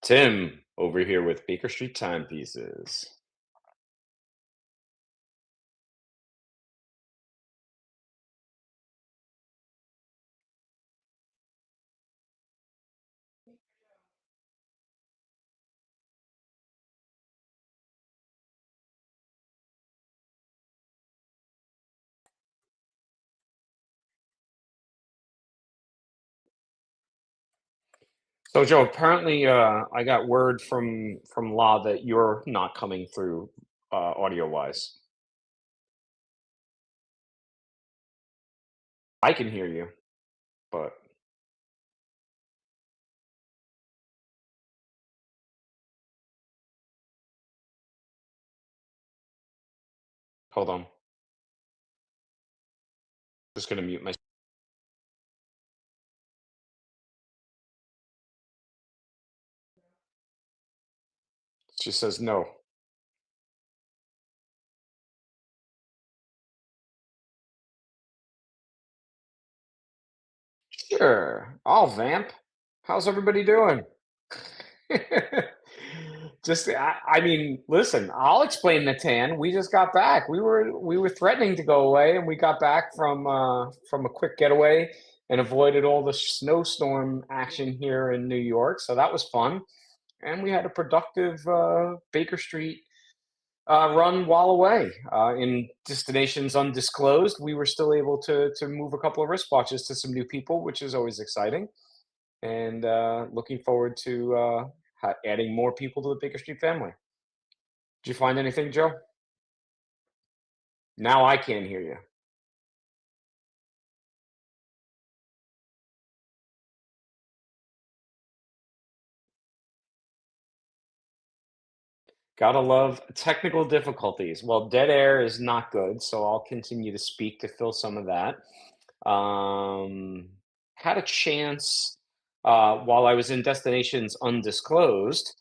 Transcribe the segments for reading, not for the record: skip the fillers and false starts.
Tim over here with Baker Street Timepieces. So Joe, apparently I got word from Law that you're not coming through audio wise. I can hear you, but hold on. Just gonna mute my. She says no. Sure, I'll vamp. How's everybody doing? I mean, listen, I'll explain the tan. We just got back. We were threatening to go away, and we got back from a quick getaway and avoided all the snowstorm action here in New York. So that was fun, and we had a productive Baker Street run while away. In destinations undisclosed, we were still able to move a couple of wristwatches to some new people, which is always exciting and looking forward to adding more people to the Baker Street family. Did you find anything, Joe? Now I can't hear you. Gotta love technical difficulties. Well, dead air is not good, so I'll continue to speak to fill some of that. Um, had a chance while I was in destinations undisclosed.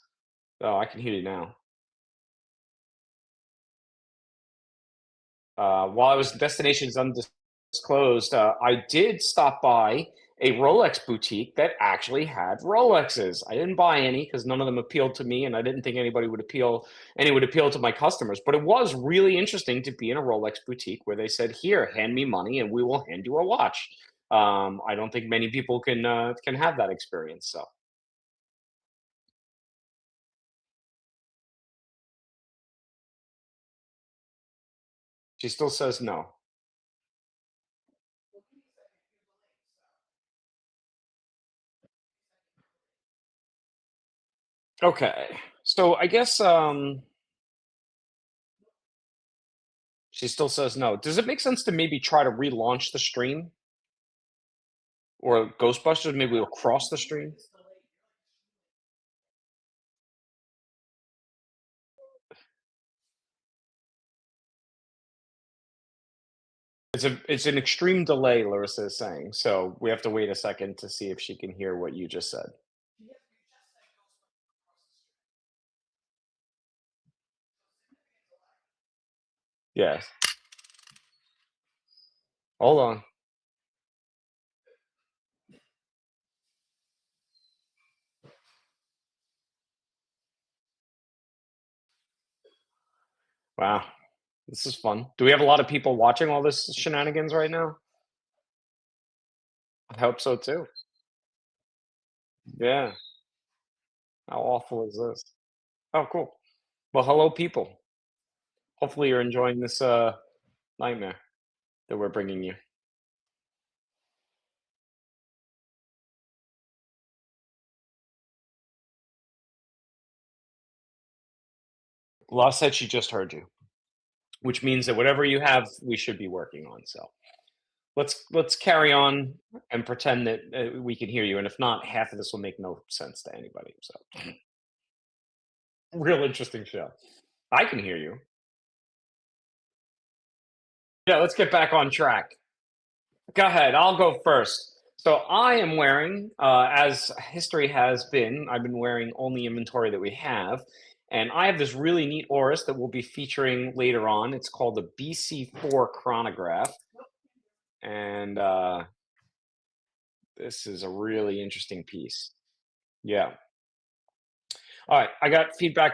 Oh, I can hear you now. While I was in destinations undisclosed, I did stop by a Rolex boutique that actually had Rolexes. I didn't buy any because none of them appealed to me, and I didn't think any would appeal to my customers. But it was really interesting to be in a Rolex boutique where they said, "Here, hand me money, and we will hand you a watch." I don't think many people can have that experience. So she still says no. Okay, so I guess she still says no. Does it make sense to maybe try to relaunch the stream? Or Ghostbusters, maybe we'll cross the stream? It's an extreme delay, Larissa is saying, so we have to wait a second to see if she can hear what you just said. Yes. Hold on. Wow, this is fun. Do we have a lot of people watching all this shenanigans right now? I hope so too. Yeah. How awful is this? Oh, cool. Well, hello, people. Hopefully you're enjoying this, nightmare that we're bringing you. La said she just heard you, which means that whatever you have, we should be working on, so let's carry on and pretend that we can hear you. And if not, half of this will make no sense to anybody. So, real interesting show. I can hear you. Yeah, let's get back on track. Go ahead. I'll go first. So I am wearing, as history has been, I've been wearing only inventory that we have. And I have this really neat Oris that we'll be featuring later on. It's called the BC4 chronograph. And this is a really interesting piece. Yeah. All right, I got feedback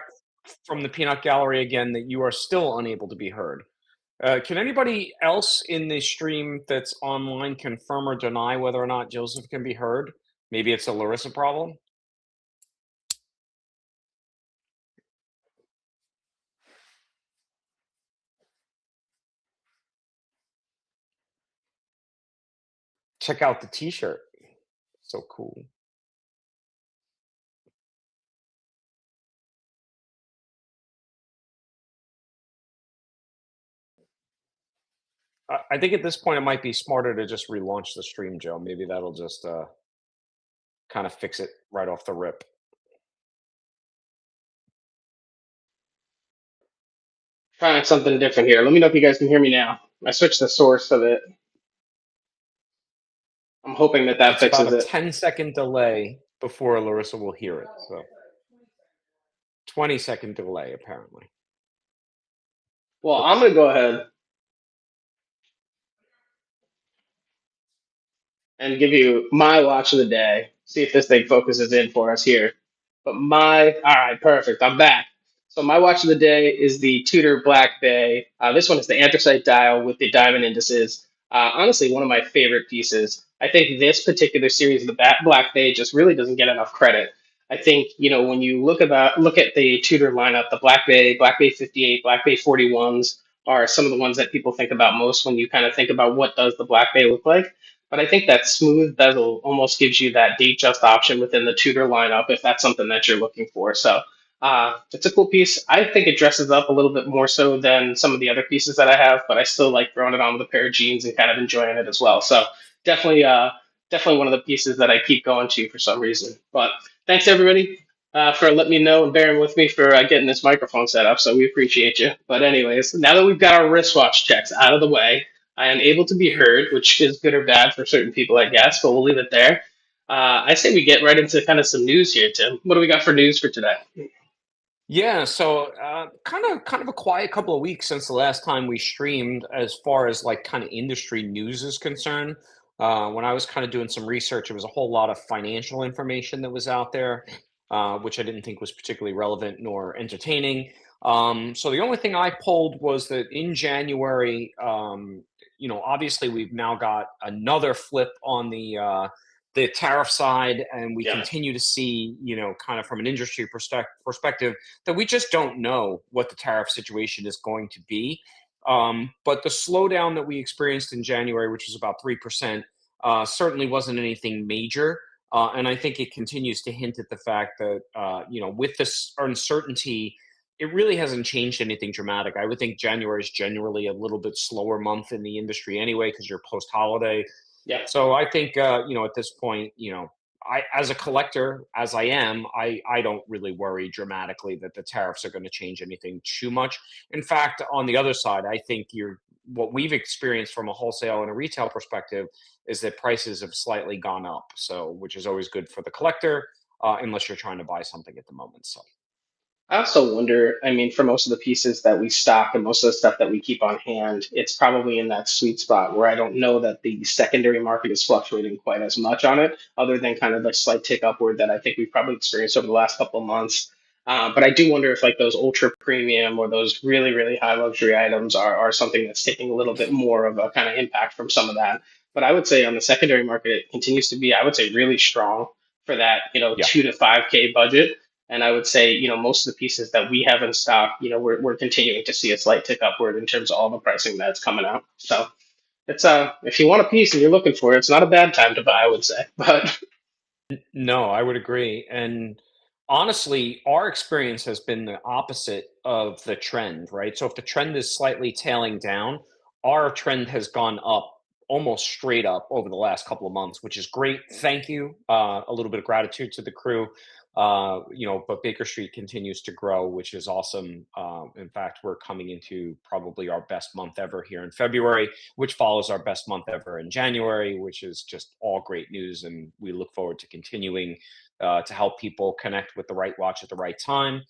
from the Peanut Gallery again that you are still unable to be heard. Can anybody else in the stream that's online confirm or deny whether or not Joseph can be heard? Maybe it's a Larissa problem. Check out the T-shirt. So cool. I think at this point it might be smarter to just relaunch the stream, Joe. Maybe that'll just kind of fix it right off the rip. Trying something different here. Let me know if you guys can hear me now. I switched the source of it. I'm hoping that that It's about fixes a it. 10-second delay before Larissa will hear it. So 20-second delay apparently. Well, So I'm going to go ahead and give you my watch of the day. See if this thing focuses in for us here. All right, perfect. I'm back. So my watch of the day is the Tudor Black Bay. This one is the anthracite dial with the diamond indices. Honestly, one of my favorite pieces. I think this particular series of the Black Bay just really doesn't get enough credit. I think when you look at the Tudor lineup, the Black Bay 58, Black Bay 41s are some of the ones that people think about most when you kind of think about what does the Black Bay look like. But I think that smooth bezel almost gives you that date just option within the Tudor lineup if that's something that you're looking for. So it's a cool piece. I think it dresses up a little bit more so than some of the other pieces that I have, but I still like throwing it on with a pair of jeans and kind of enjoying it as well. So definitely, definitely one of the pieces that I keep going to for some reason. But thanks everybody for letting me know and bearing with me for getting this microphone set up. So we appreciate you. But anyways, now that we've got our wristwatch checks out of the way, I am able to be heard, which is good or bad for certain people, I guess, but we'll leave it there. I say we get right into kind of some news here, Tim. What do we got for news for today? yeah, so kind of a quiet couple of weeks since the last time we streamed, as far as like kind of industry news is concerned. When I was kind of doing some research, it was a whole lot of financial information that was out there, which I didn't think was particularly relevant nor entertaining. So the only thing I pulled was that in January, obviously we've now got another flip on the tariff side, and we Yeah. continue to see, kind of from an industry perspective, that we just don't know what the tariff situation is going to be. But the slowdown that we experienced in January, which was about 3%, certainly wasn't anything major. And I think it continues to hint at the fact that, with this uncertainty, it really hasn't changed anything dramatic. I would think January is generally a little bit slower month in the industry anyway, because you're post holiday. Yeah. So I think, at this point, I, as a collector, as I am, I don't really worry dramatically that the tariffs are going to change anything too much. In fact, on the other side, I think what we've experienced from a wholesale and a retail perspective is that prices have slightly gone up. So, which is always good for the collector, unless you're trying to buy something at the moment. So. I also wonder, I mean, for most of the pieces that we stock and most of the stuff that we keep on hand, it's probably in that sweet spot where I don't know that the secondary market is fluctuating quite as much on it, other than kind of the slight tick upward that I think we've probably experienced over the last couple of months. But I do wonder if like those ultra premium or those really, really high luxury items are something that's taking a little bit more of a kind of impact from some of that. But I would say on the secondary market, it continues to be, I would say, really strong for that, Yeah. 2 to 5K budget. And I would say, most of the pieces that we have in stock, we're continuing to see a slight tick upward in terms of all the pricing that's coming out. So it's if you want a piece and you're looking for it, it's not a bad time to buy, I would say. But No, I would agree. And honestly, our experience has been the opposite of the trend, right? So if the trend is slightly tailing down, our trend has gone up almost straight up over the last couple of months, which is great. Thank you. A little bit of gratitude to the crew. But Baker Street continues to grow, which is awesome. In fact, we're coming into probably our best month ever here in February, which follows our best month ever in January, which is just all great news. And we look forward to continuing to help people connect with the right watch at the right time.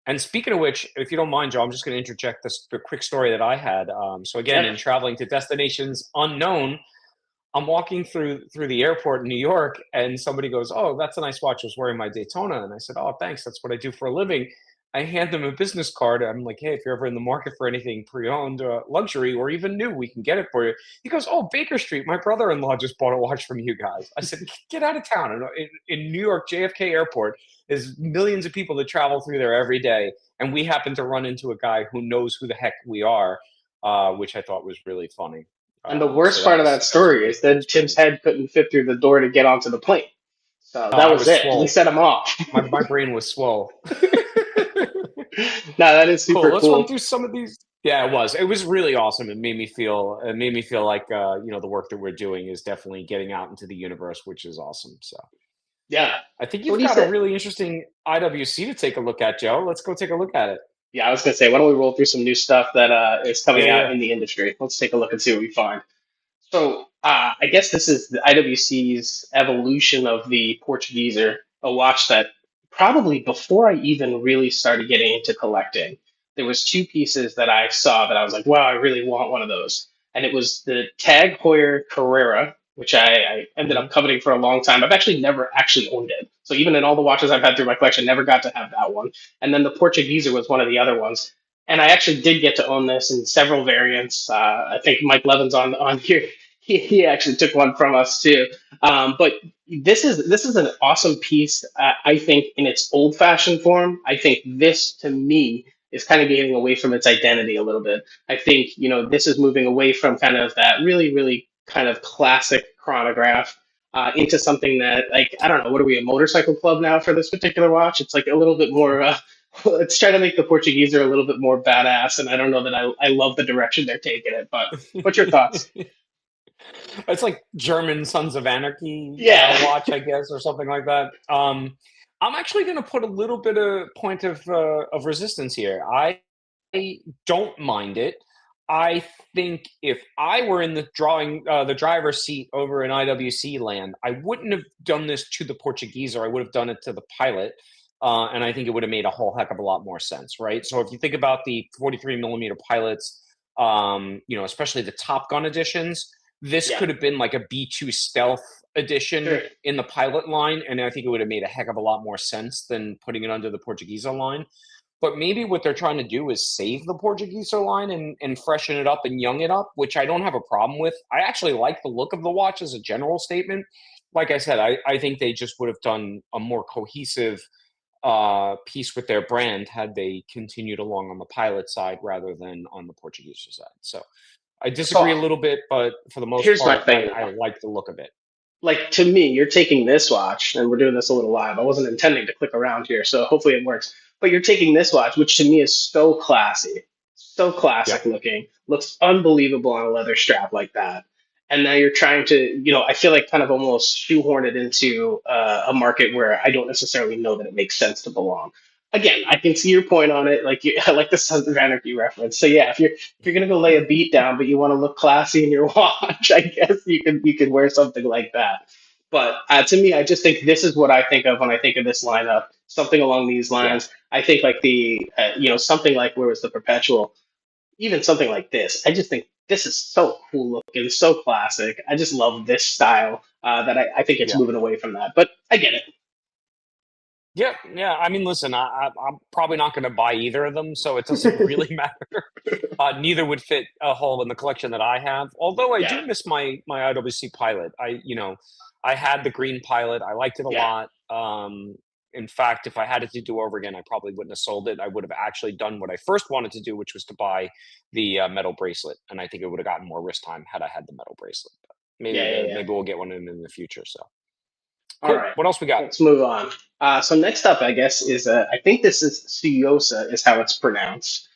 And speaking of which, if you don't mind, Joe, I'm just going to interject the quick story that I had. So again, yeah, in traveling to destinations unknown, I'm walking through the airport in New York, and somebody goes, "Oh, that's a nice watch. I was wearing my Daytona," and I said, "Oh, thanks. That's what I do for a living." I hand them a business card. I'm like, "Hey, if you're ever in the market for anything pre-owned, luxury, or even new, we can get it for you." He goes, "Oh, Baker Street. My brother-in-law just bought a watch from you guys." I said, "Get out of town." In New York, JFK Airport, there's millions of people that travel through there every day, and we happen to run into a guy who knows who the heck we are, which I thought was really funny. And the So worst that part of was that that was a story great is that Tim's experience. head couldn't fit through the door to get onto the plane. So No, that I was was it. We swole. set him off. My brain was swole. No, that is Cool. super Let's run cool. through some of these. Yeah, it was. It was really awesome. It made me feel like the work that we're doing is definitely getting out into the universe, which is awesome. So Yeah. I think So what you've do you got a say? really interesting IWC to take a look at, Joe. Let's go take a look at it. Yeah, I was gonna say, why don't we roll through some new stuff that is Yeah, coming out yeah. in the industry? Let's take a look and see what we find. So I guess this is the IWC's evolution of the Portugueser, a watch that probably before I even really started getting into collecting, there was two pieces that I saw that I was like, wow, I really want one of those. And it was the Tag Heuer Carrera, which I ended up Hmm. coveting for a long time. I've actually never actually owned it. So even in all the watches I've had through my collection, never got to have that one. And then the Portugueser was one of the other ones. And I actually did get to own this in several variants. I think Mike Levin's on here. He actually took one from us too. But this is an awesome piece. I think in its old fashioned form. I think this to me is kind of getting away from its identity a little bit. I think this is moving away from kind of that really kind of classic chronograph into something that, like, I don't know, what are we, a motorcycle club now for this particular watch? It's like a little bit more. Let's try to make the Portuguese are a little bit more badass, and I don't know that I love the direction they're taking it. But what's your thoughts? It's like German Sons of Anarchy Yeah. watch, I guess, or something like that. I'm actually going to put a little bit of point of resistance here. I don't mind it. I think if I were in the driver's seat over in IWC land, I wouldn't have done this to the Portuguese, or I would have done it to the pilot. And I think it would have made a whole heck of a lot more sense, right? So if you think about the 43 millimeter pilots, especially the Top Gun editions, this Yeah. could have been like a B2 stealth edition Sure. in the pilot line, and I think it would have made a heck of a lot more sense than putting it under the Portuguesa line. But maybe what they're trying to do is save the Portuguesa line and freshen it up and young it up, which I don't have a problem with. I actually like the look of the watch as a general statement. Like I said, I think they just would have done a more cohesive piece with their brand had they continued along on the pilot side rather than on the Portuguese side. So I So disagree a little bit, but for the most here's my part, thing I though. like the look of it. Like, to me, you're taking this watch, and we're doing this a little live. I wasn't intending to click around here, so hopefully it works. But you're taking this watch, which to me is so classy, so Yeah. classic looking, looks unbelievable on a leather strap like that. And now you're trying to, I feel like kind of almost shoehorn it into a market where I don't necessarily know that it makes sense to belong. Again, I can see your point on it. Like I like the Sons of Anarchy reference. So yeah, if you're gonna go lay a beat down, but you want to look classy in your watch, I guess you could wear something like that. But to me, I just think this is what I think of when I think of this lineup. Something along these Yeah. lines. I think like something like where was the Perpetual, even something like this. I just think this is so cool looking, so classic. I just love this style that I think it's Yeah. moving away from that. But I get it. Yeah, yeah. I mean, listen, I'm probably not going to buy either of them, so it doesn't really matter. Neither would fit a hole in the collection that I have. Although I Yeah, do miss my IWC Pilot. I had the green Pilot. I liked it a yeah. lot. In fact, if I had it to do over again, I probably wouldn't have sold it. I would have actually done what I first wanted to do, which was to buy the metal bracelet, and I think it would have gotten more wrist time had I had the metal bracelet. But Yeah, yeah, yeah. maybe we'll get one in the future. So All cool. right, What else we got? let's move on. So next up, I guess, is I think this is Suyosa is how it's pronounced.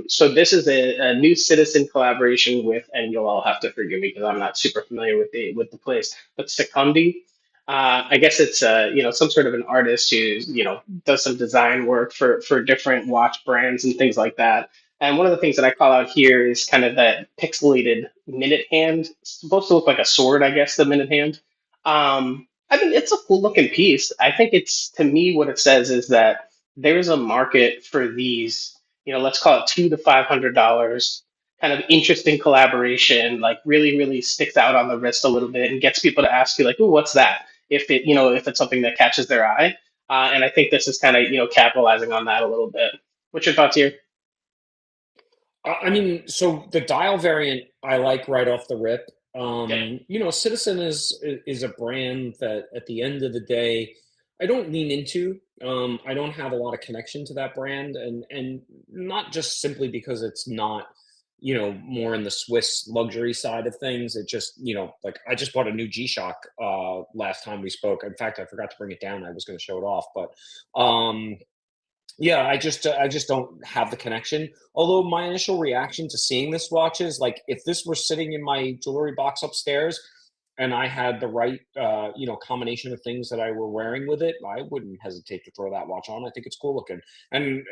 So this is a new citizen collaboration with, and you'll all have to forgive me because I'm not super familiar with the place, but Secondi. I guess it's some sort of an artist who does some design work for different watch brands and things like that. And one of the things that I call out here is kind of that pixelated minute hand. It's supposed to look like a sword, I guess, the minute hand. I mean, it's a cool looking piece. I think it's, to me, what it says is that there's a market for these, let's call it $200 to $500 kind of interesting collaboration, like really, really sticks out on the wrist a little bit and gets people to ask you like, "Ooh, what's that?" If it, if it's something that catches their eye. And I think this is kind of, capitalizing on that a little bit. What's your thoughts here? I mean, so the dial variant I like right off the rip. Yep. Citizen is a brand that at the end of the day, I don't lean into. I don't have a lot of connection to that brand, and not just simply because it's not, more in the Swiss luxury side of things. It just, like I just bought a new G-Shock last time we spoke. In fact, I forgot to bring it down. I was going to show it off, but yeah, I just don't have the connection. Although my initial reaction to seeing this watch is like if this were sitting in my jewelry box upstairs and I had the right combination of things that I were wearing with it, I wouldn't hesitate to throw that watch on. I think it's cool looking. And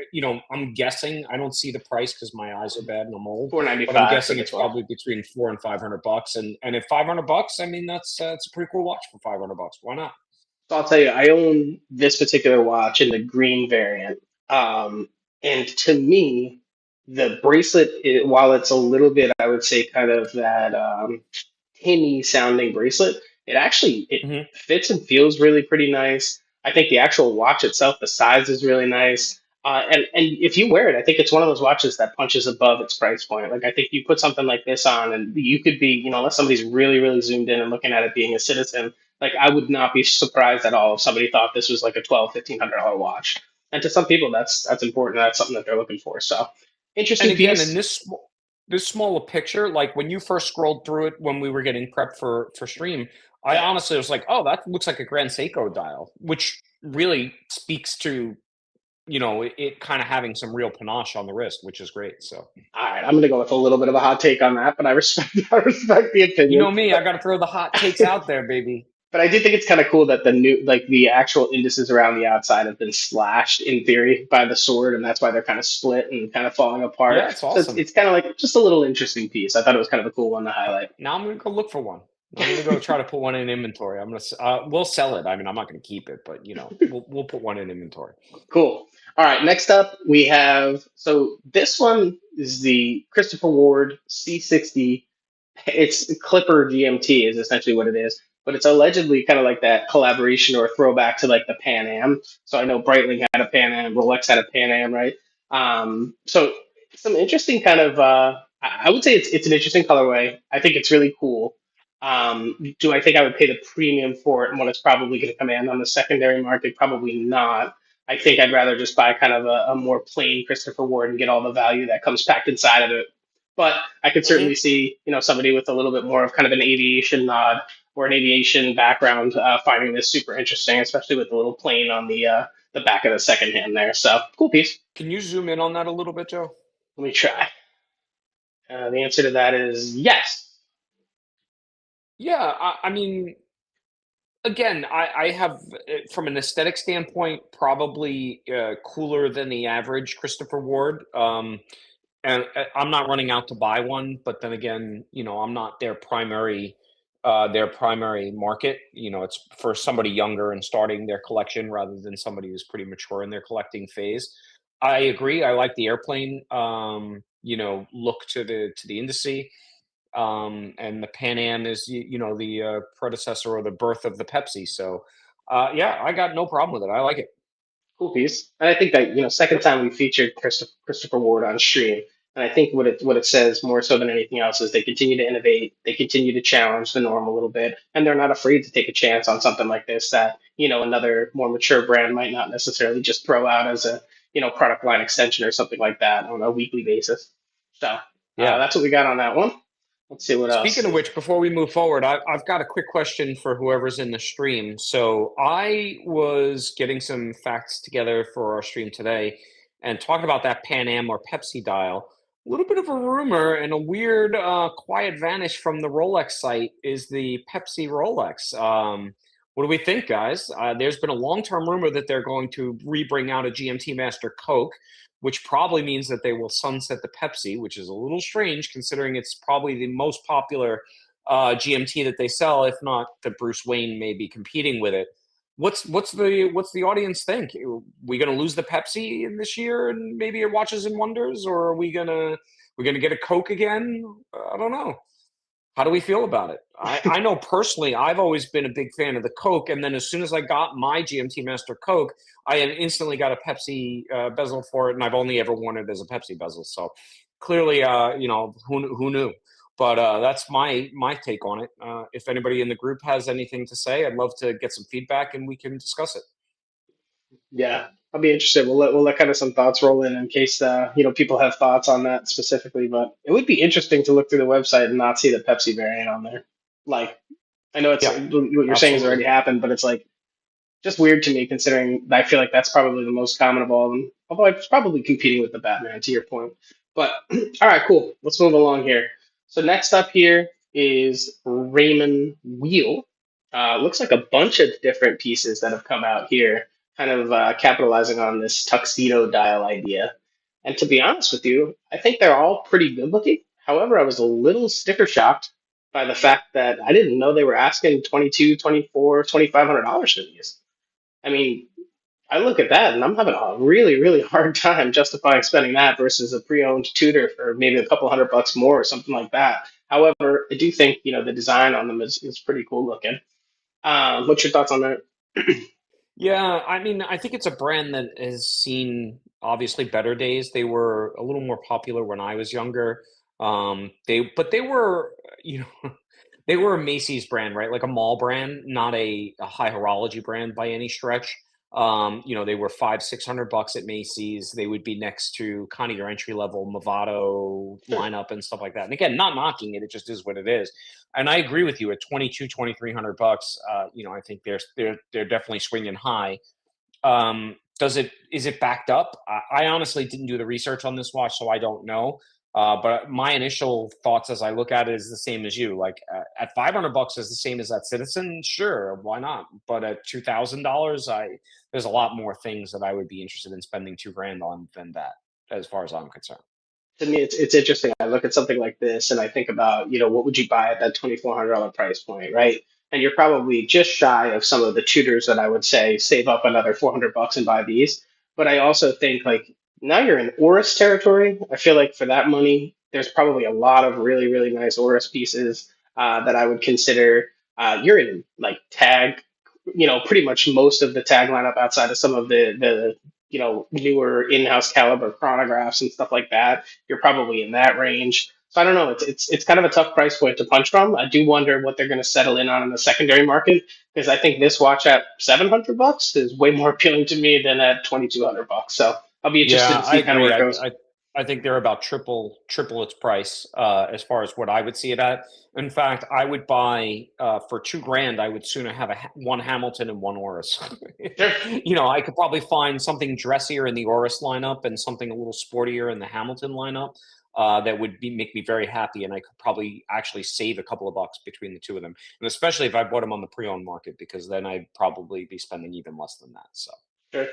I'm guessing I don't see the price because my eyes are bad and I'm old, Four ninety but I'm five for guessing this it's one. probably between 400 and 500 bucks. And if 500 bucks, I mean that's it's a pretty cool watch for 500 bucks. Why not? So I'll tell you, I own this particular watch in the green variant. Um, and to me, the bracelet, while it's a little bit, I would say, kind of that tinny sounding bracelet, it Hmm. fits and feels really pretty nice. I think the actual watch itself, the size is really nice. And if you wear it, I think it's one of those watches that punches above its price point. Like I think you put something like this on, and you could be, unless somebody's really, really zoomed in and looking at it being a citizen, like I would not be surprised at all if somebody thought this was like a $1,200, $1,500 watch. And to some people, that's important. That's something that they're looking for. So And interesting again, in piece. this smaller picture, like when you first scrolled through it when we were getting prepped for stream, I Yeah. honestly was like, "Oh, that looks like a Grand Seiko dial," which really speaks to it kind of having some real panache on the wrist, which is great. So All right, I'm going to go with a little bit of a hot take on that, but I respect I respect the you opinion. know me, I got to throw the hot takes out there, baby. But I do think it's kind of cool that the actual indices around the outside have been slashed in theory by the sword, and that's why they're kind of split and kind of falling apart. Yeah, it's So it's awesome. it's kind of like just a little interesting piece. I thought it was kind of a cool one to highlight. Now I'm gonna go look for one. I'm gonna go try to put one in inventory. We'll sell it. I mean, I'm not gonna keep it, but we'll put one in inventory. Cool. All right, next up we have, so this one is the Christopher Ward C60. It's Clipper GMT is essentially what it is, but it's allegedly kind of like that collaboration or throwback to like the Pan Am. So I know Breitling had a Pan Am, Rolex had a Pan Am, right? So some interesting kind of, I would say it's an interesting colorway. I think it's really cool. Do I think I would pay the premium for it and what it's probably going to command on the secondary market? Probably not. I think I'd rather just buy kind of a more plain Christopher Ward and get all the value that comes packed inside of it. But I could certainly Hmm. see, somebody with a little bit more of kind of an aviation nod or an aviation background finding this super interesting, especially with the little plane on the back of the second hand there. So cool piece. Can you zoom in on that a little bit, Joe? Let me try. The answer to that is yes. Yeah, I mean, again, I have, from an aesthetic standpoint, probably cooler than the average Christopher Ward. And I'm not running out to buy one, but then again, I'm not their primary market. It's for somebody younger and starting their collection rather than somebody who's pretty mature in their collecting phase. I agree. I like the airplane, look to the indice. And the Pan Am is, the predecessor or the birth of the Pepsi. So, yeah, I got no problem with it. I like it. Cool piece. And I think that, second Yep. time we featured Christopher Ward on stream. And I think what it says more so than anything else is they continue to innovate, they continue to challenge the norm a little bit, and they're not afraid to take a chance on something like this that, another more mature brand might not necessarily just throw out as a, product line extension or something like that on a weekly basis. So Yeah. that's what we got on that one. Let's see what Speaking else. of which, before we move forward, I've got a quick question for whoever's in the stream. So I was getting some facts together for our stream today and talking about that Pan Am or Pepsi dial. A little bit of a rumor and a weird quiet vanish from the Rolex site is the Pepsi Rolex. What do we think, guys? There's been a long-term rumor that they're going to re-bring out a GMT Master Coke, which probably means that they will sunset the Pepsi, which is a little strange considering it's probably the most popular GMT that they sell, if not that Bruce Wayne may be competing with it. What's the audience think? Are we going to lose the Pepsi in this year and maybe it watches and wonders, or are we We're going to get a Coke again? I don't know. How do we feel about it? I know personally, I've always been a big fan of the Coke, and then as soon as I got my GMT Master Coke, I instantly got a Pepsi bezel for it, and I've only ever worn it as a Pepsi bezel. So clearly, who knew? But that's my take on it. If anybody in the group has anything to say, I'd love to get some feedback, and we can discuss it. Yeah, I'll be interested. We'll let kind of some thoughts roll in case people have thoughts on that specifically. But it would be interesting to look through the website and not see the Pepsi variant on there. Like, I know it's Yeah, what you're saying has absolutely. already happened, but it's like just weird to me considering I feel like that's probably the most common of all of them. Although it's probably competing with the Batman, to your point. But all right, cool. Let's move along here. So next up here is Raymond Wheel. Looks like a bunch of different pieces that have come out here, kind of capitalizing on this tuxedo dial idea. And to be honest with you, I think they're all pretty good looking. However, I was a little sticker shocked by the fact that I didn't know they were asking 22, 24, $2,500 for these. I mean, I look at that and I'm having a really, really hard time justifying spending that versus a pre-owned Tudor for maybe a couple $100 more or something like that. However, I do think, the design on them is pretty cool looking. What's your thoughts on that? Yeah, I mean, I think it's a brand that has seen obviously better days. They were a little more popular when I was younger. They were, you know, they were a Macy's brand, right? Like a mall brand, not a high horology brand by any stretch. They were 500-600 bucks at Macy's. They would be next to kind of your entry level Movado Sure. lineup and stuff like that. And again, not knocking it, it just is what it is. And I agree with you at 2,300 bucks. I think they're definitely swinging high. Does it is it backed up? I honestly didn't do the research on this watch, so I don't know. But my initial thoughts as I look at it is the same as you. Like at 500 bucks is the same as that Citizen. Sure, why not? But at $2,000, I there's a lot more things that I would be interested in spending 2 grand on than that, as far as I'm concerned. To me, it's interesting. I look at something like this and I think about, what would you buy at that $2,400 price point, right? And you're probably just shy of some of the tutors that I would say save up another $400 and buy these. But I also think like now you're in Oris territory. I feel like for that money, there's probably a lot of really, really nice Oris pieces that I would consider. You're in like tag, pretty much most of the tag lineup outside of some of the newer in-house caliber chronographs and stuff like that. You're probably in that range. So I don't know. It's kind of a tough price point to punch from. I do wonder what they're going to settle in on the secondary market because I think this watch at $700 is way more appealing to me than at $2,200. So I'll be interested Yeah, to I see kind of where agree. it I, goes. I I think they're about triple its price as far as what I would see it at. In fact, I would buy for 2 grand. I would sooner have one Hamilton and one Oris. Sure. I could probably find something dressier in the Oris lineup and something a little sportier in the Hamilton lineup. That would make me very happy, and I could probably actually save a couple of bucks between the two of them, and especially if I bought them on the pre-owned market, because then I'd probably be spending even less than that. So Sure.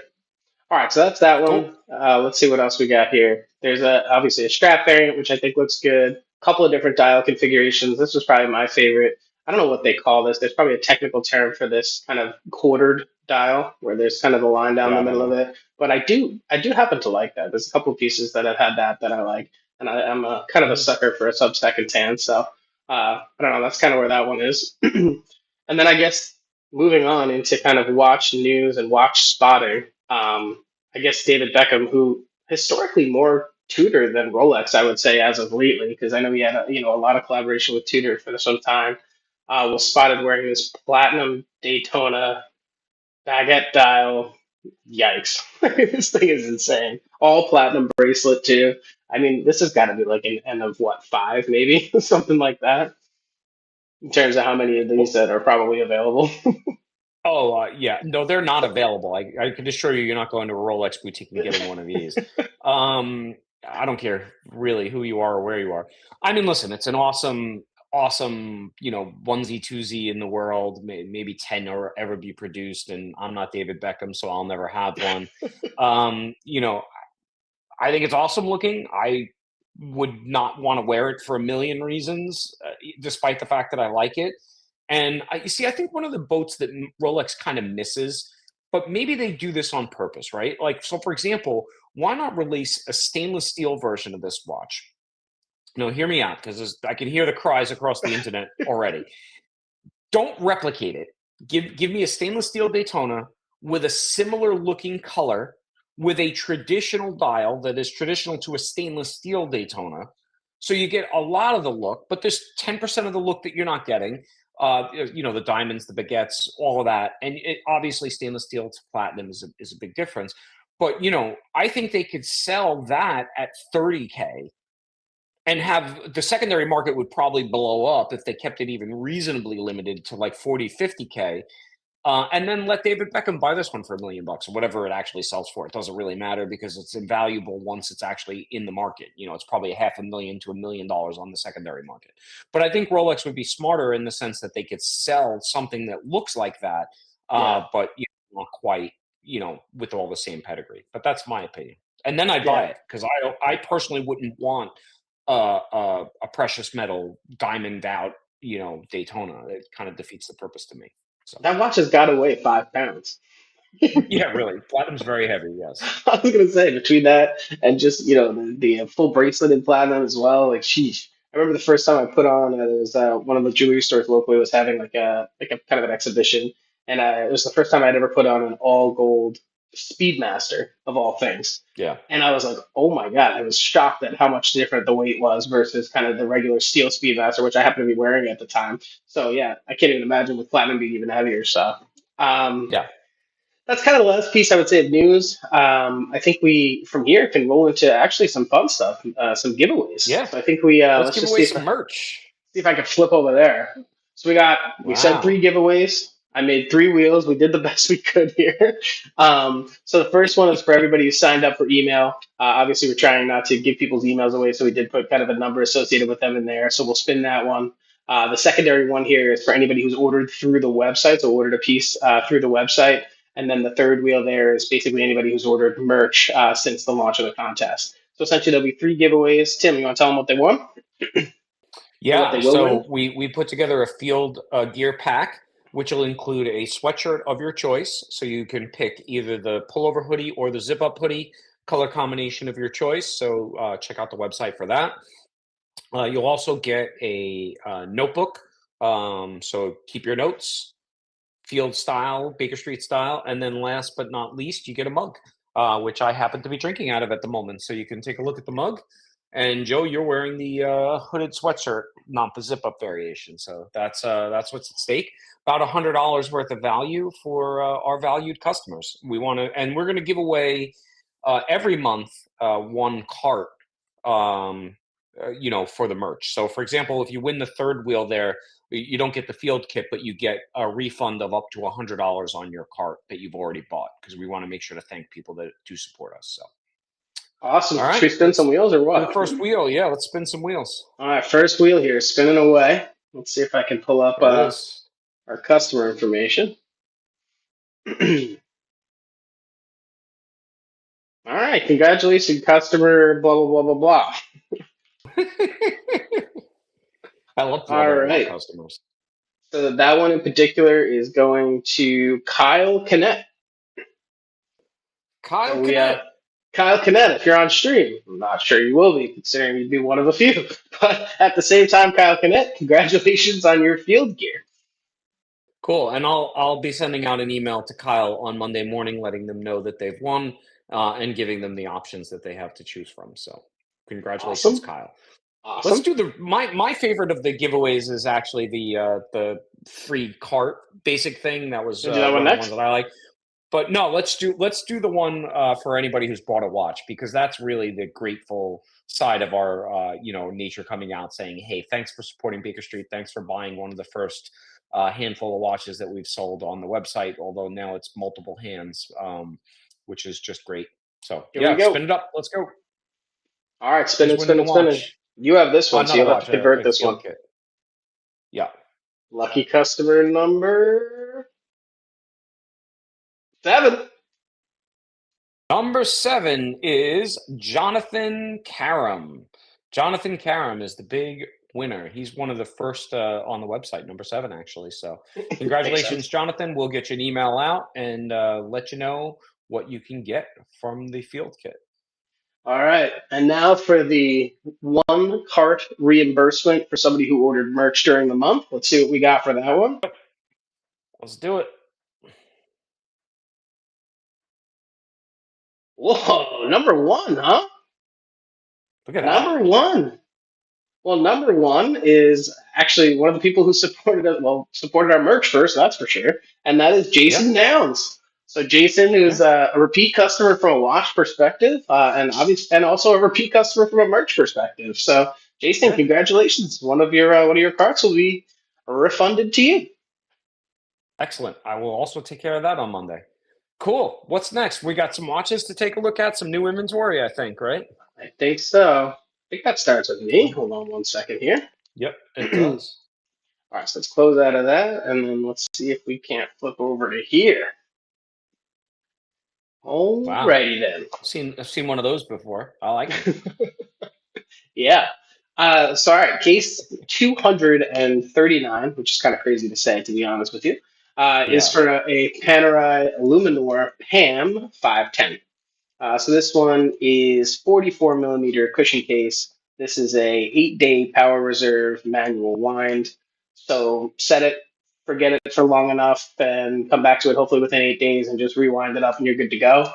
All right, so that's that cool. one. Let's see what else we got here. There's obviously a strap variant, which I think looks good. A couple of different dial configurations. This was probably my favorite. I don't know what they call this. There's probably a technical term for this kind of quartered dial, where there's kind of a line down Yeah, the I don't middle of know. it. But I do happen to like that. There's a couple of pieces that have had that I like, and I'm a kind of a Mhm. sucker for a sub-second tan. So I don't know. That's kind of where that one is. And then I guess moving on into kind of watch news and watch spotting. I guess David Beckham, who historically more Tudor than Rolex, I would say as of lately, because I know he had a lot of collaboration with Tudor for some time. Was spotted wearing this platinum Daytona baguette dial. Yikes! This thing is insane. All platinum bracelet too. I mean, this has got to be like an N of what, five maybe something like that in terms of how many of these Well, that are probably available. oh, yeah. No, they're not available. I can assure you, you're not going to a Rolex boutique and getting one of these. Um, I don't care really who you are or where you are. I mean, listen, it's an awesome, onesie twosie in the world. Maybe 10 or ever be produced, and I'm not David Beckham, so I'll never have one. Um, you know, I think it's awesome looking. I would not want to wear it for a million reasons, despite the fact that I like it. And you see, I think one of the boats that Rolex kind of misses, but maybe they do this on purpose, right? Like, so for example, why not release a stainless steel version of this watch? No, hear me out because I can hear the cries across the internet already. Don't replicate it. Give me a stainless steel Daytona with a similar looking color, with a traditional dial that is traditional to a stainless steel Daytona. So you get a lot of the look, but there's 10% of the look that you're not getting. The diamonds, the baguettes, all of that, and obviously stainless steel to platinum is a big difference. But I think they could sell that at 30K and have the secondary market would probably blow up if they kept it even reasonably limited to like 40, 50K. And then let David Beckham buy this one for $1 million or whatever it actually sells for. It doesn't really matter because it's invaluable once it's actually in the market. It's probably $500,000 to $1 million on the secondary market. But I think Rolex would be smarter in the sense that they could sell something that looks like that, Yeah, but not quite, with all the same pedigree. But that's my opinion. And then I'd buy yeah. it because I personally wouldn't want a precious metal diamond out, Daytona. It kind of defeats the purpose to me. So That watch has got to weigh 5 pounds. yeah, really, platinum's very heavy. Yes. I was gonna say between that and just the full bracelet in platinum as well. Like, sheesh. I remember the first time I put on it was one of the jewelry stores locally was having like a kind of an exhibition, and it was the first time I'd ever put on an all gold Speedmaster of all things. Yeah. And I was like, oh my God, I was shocked at how much different the weight was versus kind of the regular steel Speedmaster, which I happened to be wearing at the time. So yeah, I can't even imagine with platinum being even heavier. So um, Yeah. that's kind of the last piece I would say of news. I think we from here can roll into actually some fun stuff, some giveaways. Yeah. So I think we Let's let's give just away some merch. see if I can flip over there. So we said Wow. 3 giveaways. I made 3 wheels. We did the best we could here. So the first one is for everybody who signed up for email. Obviously, we're trying not to give people's emails away, so we did put kind of a number associated with them in there. So we'll spin that one. The secondary one here is for anybody who's ordered through the website, so ordered a piece through the website. And then the third wheel there is basically anybody who's ordered merch since the launch of the contest. So essentially, there'll be 3 giveaways. Tim, you want to tell them what they won or what Yeah. they will win? So we put together a field gear pack, which will include a sweatshirt of your choice. So you can pick either the pullover hoodie or the zip up hoodie color combination of your choice. So check out the website for that. You'll also get a notebook. So keep your notes, field style, Baker Street style. And then last but not least, you get a mug, which I happen to be drinking out of at the moment. So you can take a look at the mug. And Joe, you're wearing the hooded sweatshirt, not the zip up variation. So that's what's at stake. About $100 worth of value for our valued customers. And we're going to give away every month one cart, for the merch. So, for example, if you win the third wheel there, you don't get the field kit, but you get a refund of up to $100 on your cart that you've already bought because we want to make sure to thank people that do support us. So, Awesome. all Should right, we spin some let's wheels or do the what? first wheel. Yeah, let's spin some wheels. All right, first wheel here, spinning away. Let's see if I can pull up There it is. our customer information. All right, congratulations, customer, blah, blah, blah, blah, blah. I love blah All blah blah right. customers. So that one in particular is going to Kyle Kinnett. Kyle So we have Kinnett. Kyle Kinnett, if you're on stream. I'm not sure you will be, considering you'd be one of a few. But at the same time, Kyle Kinnett, congratulations on your field gear. Cool. And I'll be sending out an email to Kyle on Monday morning, letting them know that they've won and giving them the options that they have to choose from. So, congratulations, Awesome. Kyle. Let's Awesome. do my favorite of the giveaways is actually the free cart basic thing. That was Gonna do that one one of the ones next? that I like. But no, let's do the one for anybody who's bought a watch because that's really the grateful side of our nature coming out saying, hey, thanks for supporting Baker Street. Thanks for buying one of the first handful of watches that we've sold on the website. Although now it's multiple hands, which is just great. So Here we yeah, go. spin it up. Let's go. All right, Who's spinning, winning the spinning, spinning. watch? You have this one, so Not a you'll have to watch, convert a this one. field kit. Yeah. Lucky customer number 7. Number 7 is Jonathan Karam. Jonathan Karam is the big winner. He's one of the first on the website, number 7, actually. So, Makes congratulations, sense. Jonathan. We'll get you an email out and let you know what you can get from the field kit. All right. And now for the one cart reimbursement for somebody who ordered merch during the month. Let's see what we got for that one. Let's do it. Whoa, number one, huh? Look at that. Number one. Well, number one is actually one of the people who supported it. Well, supported our merch first, that's for sure, and that is Yeah. Jason Downs. So Jason is Yeah. a repeat customer from a watch perspective, and obviously, and also a repeat customer from a merch perspective. So Jason, Yeah. congratulations! One of your carts will be refunded to you. Excellent. I will also take care of that on Monday. Cool. What's next? We got some watches to take a look at, some new inventory, I think, right? I think so. I think that starts with me. Cool. Hold on one second here. Yep, it All does. right, so let's close out of that, and then let's see if we can't flip over to here. Wow. Alrighty then. I've seen one of those before. I like them. Yeah. So, all right, case 239, which is kind of crazy to say, to be honest with you, is Yeah. for a Panerai Luminor PAM 510. So this one is 44 millimeter cushion case. This is a 8-day power reserve manual wind. So set it, forget it for long enough, and come back to it hopefully within 8 days, and just rewind it up, and you're good to go.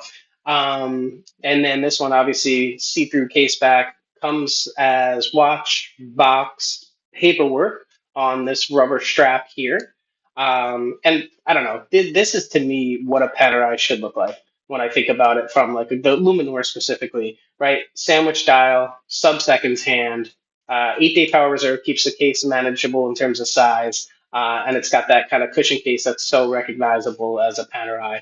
And then this one, obviously, see-through case back, comes as watch, box, paperwork on this rubber strap here. And I don't know, this is to me what a Panerai should look like when I think about it from like the Luminor specifically, right? Sandwich dial, sub-seconds hand, 8-day power reserve keeps the case manageable in terms of size, and it's got that kind of cushion case that's so recognizable as a Panerai.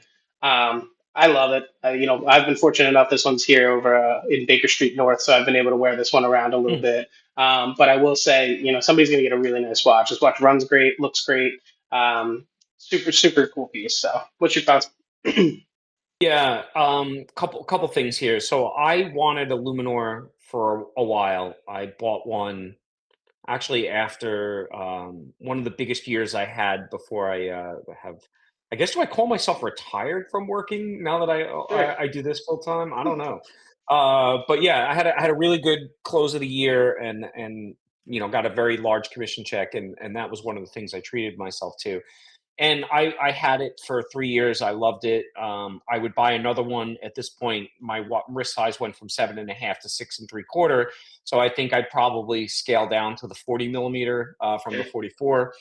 I love it. I've been fortunate enough. This one's here over in Baker Street North, so I've been able to wear this one around a little Hmm. bit. But I will say, somebody's going to get a really nice watch. This watch runs great, looks great. Super, super cool piece. So, what's your thoughts? Yeah, couple things here. So I wanted a Luminor for a while. I bought one actually after one of the biggest years I had before I have. I guess do I call myself retired from working now that Sure. I do this full time? I don't know. But yeah, I had a really good close of the year and got a very large commission check and that was one of the things I treated myself to. And I had it for 3 years. I loved it. I would buy another one. At this point, my wrist size went from 7.5 to 6 3/4. So I think I'd probably scale down to the 40 millimeter from the Okay. 44.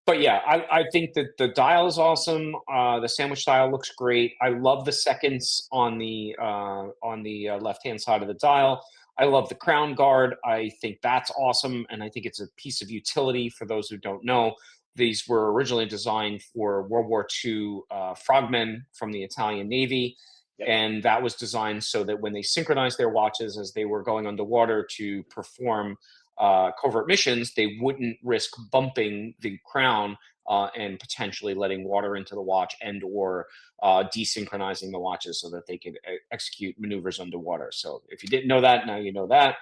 But yeah, I think that the dial is awesome. The sandwich dial looks great. I love the seconds on the left hand side of the dial. I love the crown guard. I think that's awesome, and I think it's a piece of utility for those who don't know. These were originally designed for World War II frogmen from the Italian Navy, Yep. and that was designed so that when they synchronized their watches as they were going underwater to perform covert missions, they wouldn't risk bumping the crown and potentially letting water into the watch and/or desynchronizing the watches so that they could execute maneuvers underwater. So if you didn't know that, now you know that.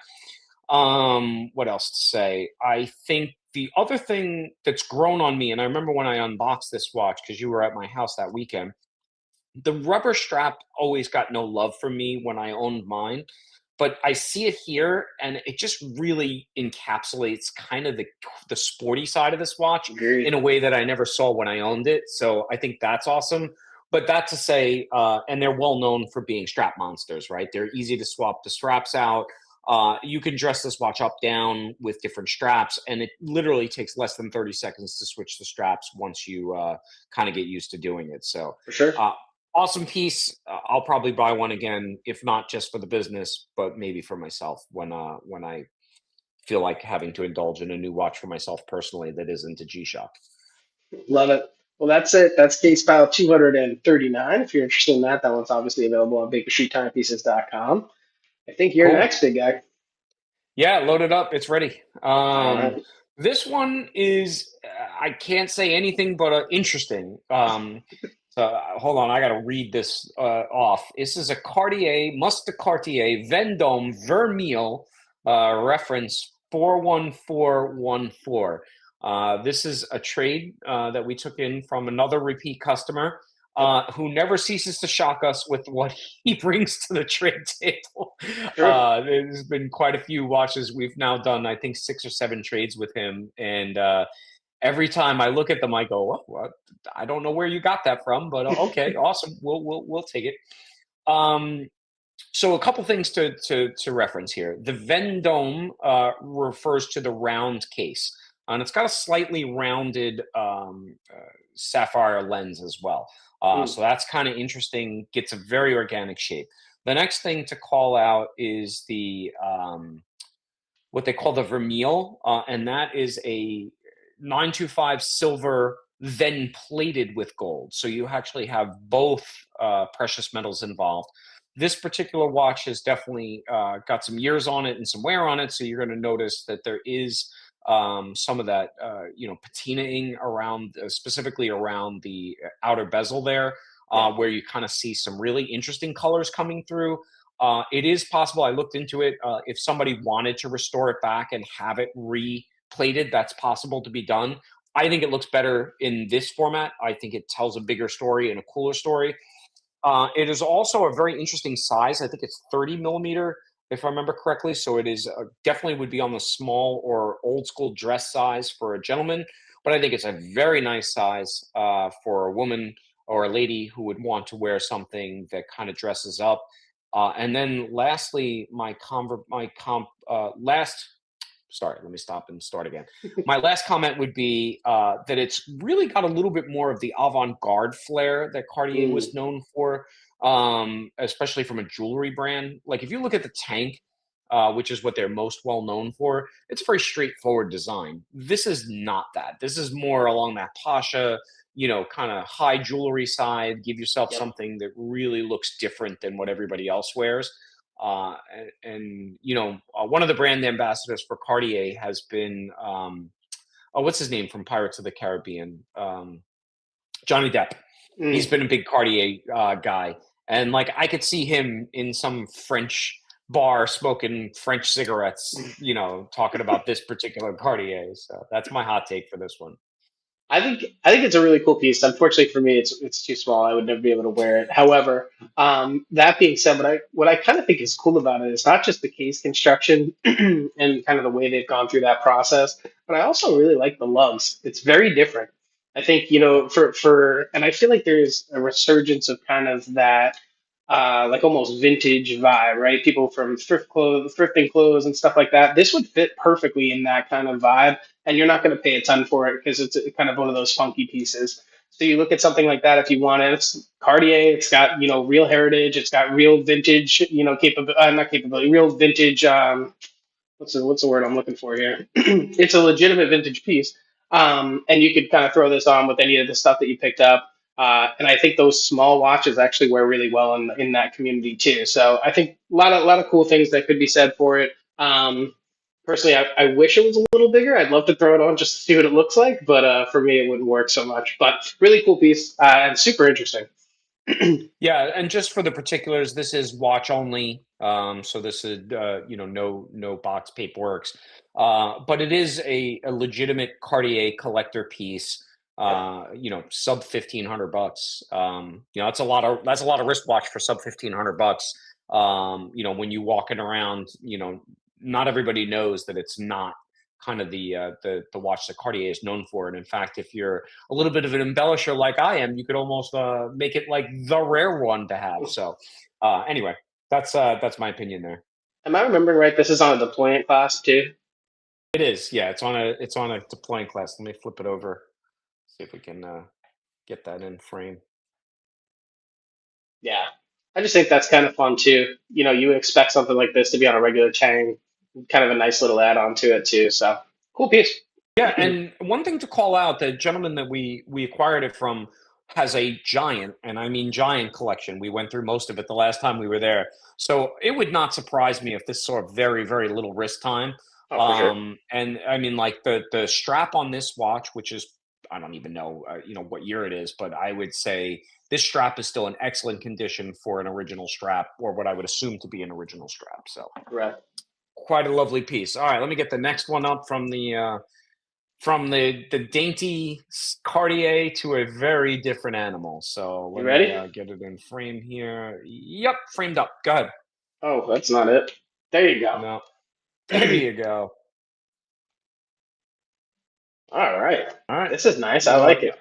What else to say? I think the other thing that's grown on me, and I remember when I unboxed this watch because you were at my house that weekend, the rubber strap always got no love from me when I owned mine, but I see it here and it just really encapsulates kind of the sporty side of this watch in Agreed. a way that I never saw when I owned it. So I think that's awesome. But that to say, and they're well known for being strap monsters, right? They're easy to swap the straps out. You can dress this watch up down with different straps, and it literally takes less than 30 seconds to switch the straps once you kind of get used to doing it. So For sure. uh, awesome piece. I'll probably buy one again, if not just for the business, but maybe for myself when I feel like having to indulge in a new watch for myself personally that isn't a G Shock. Love it. Well, that's it. That's case file 239. If you're interested in that, that one's obviously available on BakerStreetTimepieces.com. I think you're Cool. next, big guy. Yeah, load it up. It's ready. All right. This one is I can't say anything but interesting. So hold on, I got to read this off. This is a Cartier Must de Cartier Vendome Vermeil reference 41414. This is a trade that we took in from another repeat customer. who never ceases to shock us with what he brings to the trade table. True. There's been quite a few watches. We've now done, I think, 6 or 7 trades with him, and every time I look at them, I go, well, I don't know where you got that from, but okay, awesome. We'll take it. Um, so a couple things to reference here. The Vendome refers to the round case, and it's got a slightly rounded sapphire lens as well. Mm, So that's kind of interesting. Gets a very organic shape. The next thing to call out is the what they call the vermeil, and that is a 925 silver then plated with gold. So you actually have both precious metals involved. This particular watch has definitely got some years on it and some wear on it, so you're going to notice that there is some of that, patinaing around, specifically around the outer bezel there, yeah. where you kind of see some really interesting colors coming through. It is possible. I looked into it. If somebody wanted to restore it back and have it replated, that's possible to be done. I think it looks better in this format. I think it tells a bigger story and a cooler story. It is also a very interesting size. I think it's 30 millimeter, if I remember correctly. So it is definitely would be on the small or old school dress size for a gentleman, but I think it's a very nice size for a woman or a lady who would want to wear something that kind of dresses up. And then lastly, last sorry, let me stop and start again. My last comment would be that it's really got a little bit more of the avant-garde flair that Cartier Mm, was known for, especially from a jewelry brand. Like if you look at the Tank, which is what they're most well known for, it's a very straightforward design. This is not that. This is more along that Pasha, kind of high jewelry side. Give yourself yep. something that really looks different than what everybody else wears. One of the brand ambassadors for Cartier has been what's his name from Pirates of the Caribbean? Johnny Depp. He's Mm. been a big Cartier guy, and like I could see him in some French bar smoking French cigarettes, talking about this particular Cartier. So that's my hot take for this one. I think it's a really cool piece. Unfortunately for me, it's too small. I would never be able to wear it. However, that being said, what I kind of think is cool about it is not just the case construction and kind of the way they've gone through that process, but I also really like the lugs. It's very different. I think, and I feel like there's a resurgence of kind of that like almost vintage vibe, right? People from thrifting clothes and stuff like that. This would fit perfectly in that kind of vibe, and you're not going to pay a ton for it because it's kind of one of those funky pieces. So you look at something like that if you want it. It's Cartier. It's got real heritage. It's got real vintage. Capability, not capability. Real vintage. What's the word I'm looking for here? It's a legitimate vintage piece, and you could kind of throw this on with any of the stuff that you picked up. And I think those small watches actually wear really well in that community too. So I think a lot of cool things that could be said for it. Personally, I wish it was a little bigger. I'd love to throw it on just to see what it looks like, but for me, it wouldn't work so much. But really cool piece and super interesting. Yeah, and just for the particulars, this is watch only. So this is no box paperworks. But it is a legitimate Cartier collector piece. Yep. Sub $1,500. That's a lot of wristwatch for sub $1,500. When you walking around, not everybody knows that it's not kind of the watch that Cartier is known for. And in fact, if you're a little bit of an embellisher like I am, you could almost make it like the rare one to have. So anyway, that's my opinion there. Am I remembering right? This is on a deployment class too. It is, yeah. It's on a deploying class. Let me flip it over. See if we can get that in frame. Yeah. I just think that's kind of fun too. You would expect something like this to be on a regular chain, kind of a nice little add-on to it too. So cool piece. Yeah, and one thing to call out: the gentleman that we acquired it from has a giant, and I mean giant collection. We went through most of it the last time we were there, so it would not surprise me if this saw very very little wrist time. Oh, for sure. And I mean, like the strap on this watch, which is I don't even know what year it is, but I would say this strap is still in excellent condition for an original strap, or what I would assume to be an original strap. So Right. quite a lovely piece. All right, let me get the next one up from the from the dainty Cartier to a very different animal. So You let me ready? get it in frame here. Yep, framed up. Go ahead. Oh, that's not it. There you go. No, there you go. All right. All right. This is nice. I like Uh, it.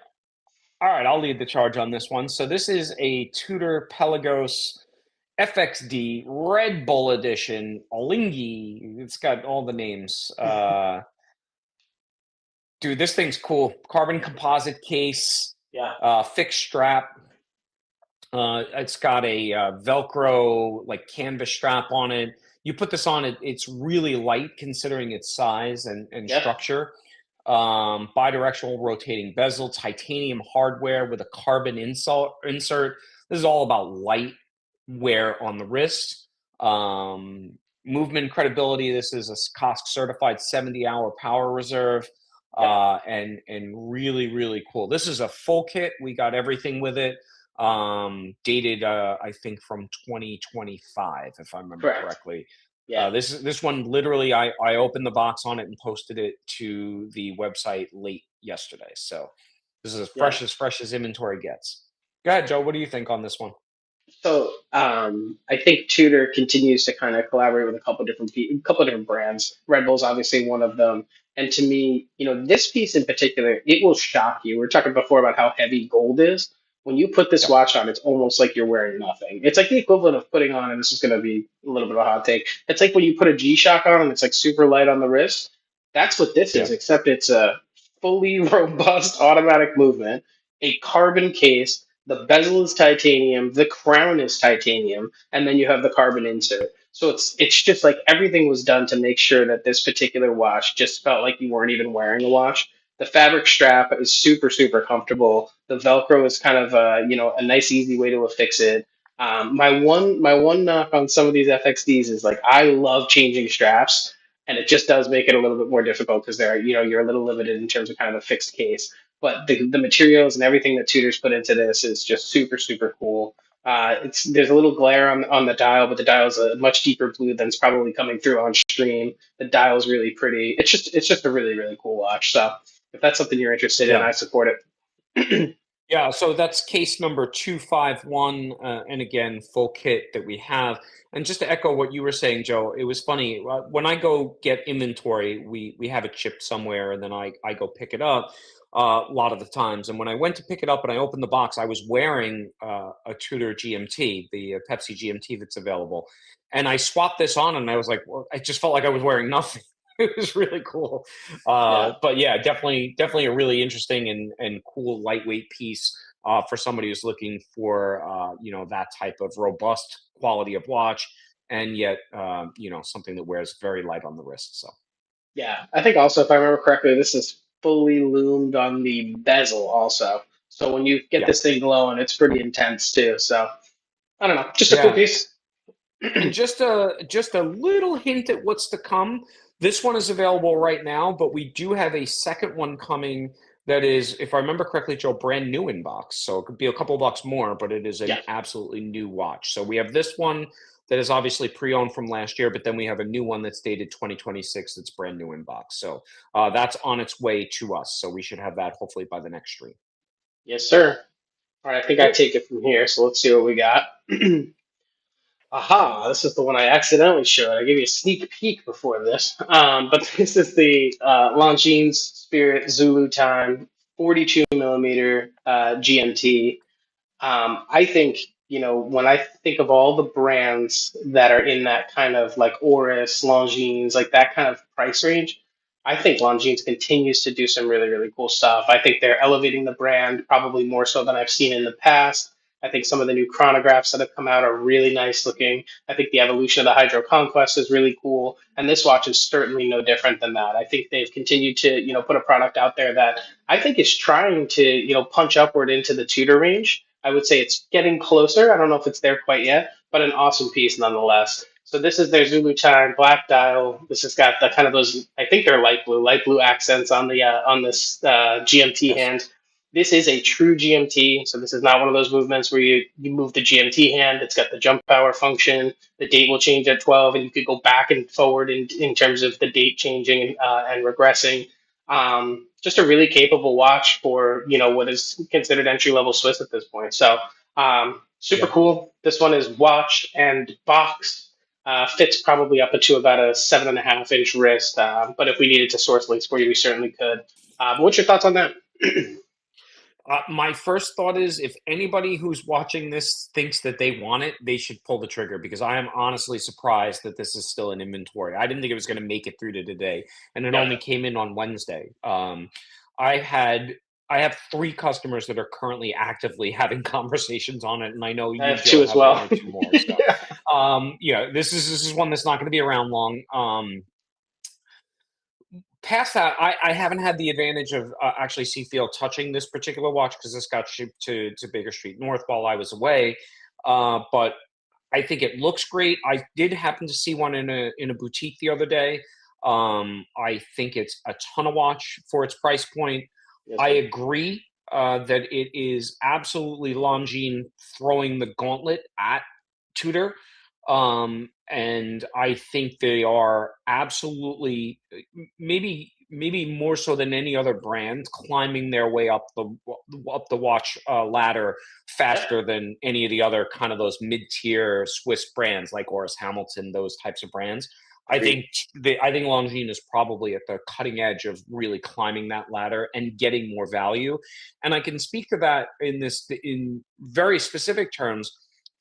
all right, I'll lead the charge on this one. So this is a Tudor Pelagos FXD Red Bull Edition Olingi. It's got all the names. Dude, this thing's cool. Carbon composite case, Yeah. fixed strap. It's got a Velcro like canvas strap on it. You put this on it, it's really light considering its size and Yep. structure. Bidirectional rotating bezel, titanium hardware with a carbon insert. This is all about light wear on the wrist. Movement credibility. This is a COSC certified 70-hour power reserve. Yep. And really, really cool. This is a full kit. We got everything with it, dated I think from 2025 if I remember Correct. correctly. Yeah. This one literally I opened the box on it and posted it to the website late yesterday, so this is Yeah. as fresh as inventory gets. Go ahead, Joe. What do you think on this one? So I think Tudor continues to kind of collaborate with a couple different brands. Red Bull's obviously one of them, and to me, this piece in particular, it will shock you. We were talking before about how heavy gold is. When you put this Yep. watch on, it's almost like you're wearing nothing. It's like the equivalent of putting on, and this is going to be a little bit of a hot take. It's like when you put a G-Shock on and it's like super light on the wrist. That's what this is, Yeah. except it's a fully robust automatic movement, a carbon case, the bezel is titanium, the crown is titanium, and then you have the carbon insert. So it's just like everything was done to make sure that this particular watch just felt like you weren't even wearing a watch. The fabric strap is super super comfortable. The Velcro is kind of a nice easy way to affix it. My one knock on some of these FXDs is like I love changing straps, and it just does make it a little bit more difficult because you're a little limited in terms of kind of a fixed case, but the materials and everything that Tudor's put into this is just super super cool. There's a little glare on the dial, but the dial's a much deeper blue than's probably coming through on stream. The dial's really pretty. It's just a really really cool watch. So if that's something you're interested in, Yeah. I support it. Yeah, so that's case number 251, and again, full kit that we have. And just to echo what you were saying, Joe, it was funny. When I go get inventory, we have it shipped somewhere, and then I go pick it up a lot of the times. And when I went to pick it up and I opened the box, I was wearing a Tudor GMT, the Pepsi GMT that's available. And I swapped this on, and I was like, well, I just felt like I was wearing nothing. It was really cool. Yeah. But yeah, definitely a really interesting and cool lightweight piece for somebody who's looking for that type of robust quality of watch, and yet something that wears very light on the wrist. So Yeah, I think also, if I remember correctly, this is fully loomed on the bezel also. So when you get yeah, this thing glowing, it's pretty intense too. So I don't know, just a cool yeah. piece. And just a little hint at what's to come. This one is available right now, but we do have a second one coming that is, if I remember correctly, Joe, brand new in box. So it could be a couple bucks more, but it is an Yeah. absolutely new watch. So we have this one that is obviously pre-owned from last year, but then we have a new one that's dated 2026 that's brand new in box. So that's on its way to us. So we should have that hopefully by the next stream. Yes, sir. All right, I think I Cool. take it from here. So let's see what we got. Aha, this is the one I accidentally showed. I gave you a sneak peek before this. But this is the Longines Spirit Zulu Time 42 millimeter GMT. I think, when I think of all the brands that are in that kind of like Oris, Longines, like that kind of price range, I think Longines continues to do some really, really cool stuff. I think they're elevating the brand probably more so than I've seen in the past. I think some of the new chronographs that have come out are really nice looking. I think the evolution of the Hydro Conquest is really cool. And this watch is certainly no different than that. I think they've continued to, put a product out there that I think is trying to, punch upward into the Tudor range. I would say it's getting closer. I don't know if it's there quite yet, but an awesome piece nonetheless. So this is their Zulu Chime black dial. This has got the kind of those. I think they're light blue accents on this GMT Yes. hand. This is a true GMT. So this is not one of those movements where you move the GMT hand. It's got the jump power function. The date will change at 12, and you could go back and forward in terms of the date changing and regressing. just a really capable watch for what is considered entry level Swiss at this point. So super Yeah. cool. This one is watched and boxed. Fits probably up into about a 7.5 inch wrist. But if we needed to source links for you, we certainly could. But what's your thoughts on that? My first thought is if anybody who's watching this thinks that they want it, they should pull the trigger because I am honestly surprised that this is still in inventory. I didn't think it was going to make it through to today, and it Yep. only came in on Wednesday. I had I have three customers that are currently actively having conversations on it, and I know I you, have two Joe, as have one well. or two more. So, Yeah. this is one that's not going to be around long. Past that, I haven't had the advantage of actually Seafield touching this particular watch because this got shipped to Baker Street North while I was away. But I think it looks great. I did happen to see one in a boutique the other day. I think it's a ton of watch for its price point. Yes, I sir. agree that it is absolutely Longines throwing the gauntlet at Tudor. And I think they are absolutely maybe more so than any other brand climbing their way up the watch ladder Yep. faster than any of the other kind of those mid-tier Swiss brands like Oris Hamilton, those types of brands. I Agreed. think I think Longines is probably at the cutting edge of really climbing that ladder and getting more value. And I can speak to that in very specific terms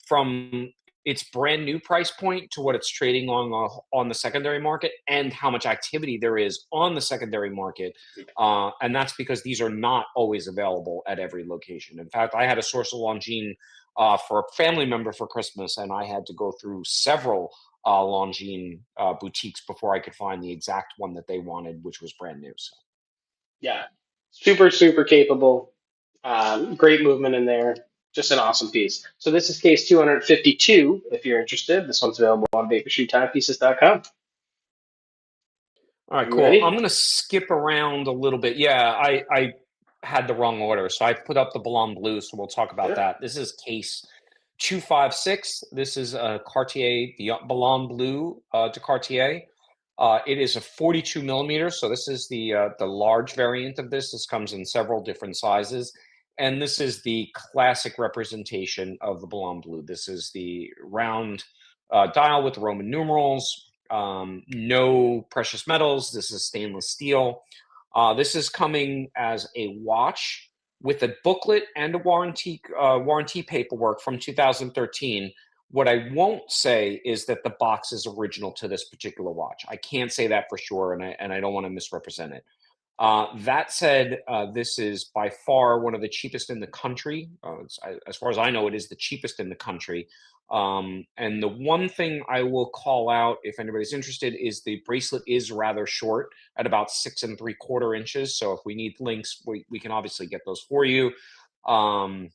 from its brand new price point to what it's trading on the secondary market and how much activity there is on the secondary market. And that's because these are not always available at every location. In fact, I had a source of Longines for a family member for Christmas, and I had to go through several Longines boutiques before I could find the exact one that they wanted, which was brand new. So, Yeah. Super, super capable. Great movement in there. Just an awesome piece. So this is case 252. If you're interested, this one's available on BakerStreetTimepieces.com. all right, You cool. I'm ready? gonna skip around a little bit. Yeah, I had the wrong order, so I put up the Boulogne Blue. So we'll talk about Sure. that. This is case 256. This is a Cartier Boulogne Blue de Cartier. It is a 42 millimeter, so this is the large variant of this. This comes in several different sizes, and this is the classic representation of the Boulogne Blue. This is the round dial with the Roman numerals. No precious metals. This is stainless steel. This is coming as a watch with a booklet and a warranty paperwork from 2013. What I won't say is that the box is original to this particular watch. I can't say that for sure, and I don't want to misrepresent it. That said, this is by far one of the cheapest in the country. As far as I know, it is the cheapest in the country. And the one thing I will call out, if anybody's interested, is the bracelet is rather short at about 6 3/4 inches. So if we need links, we can obviously get those for you. Um,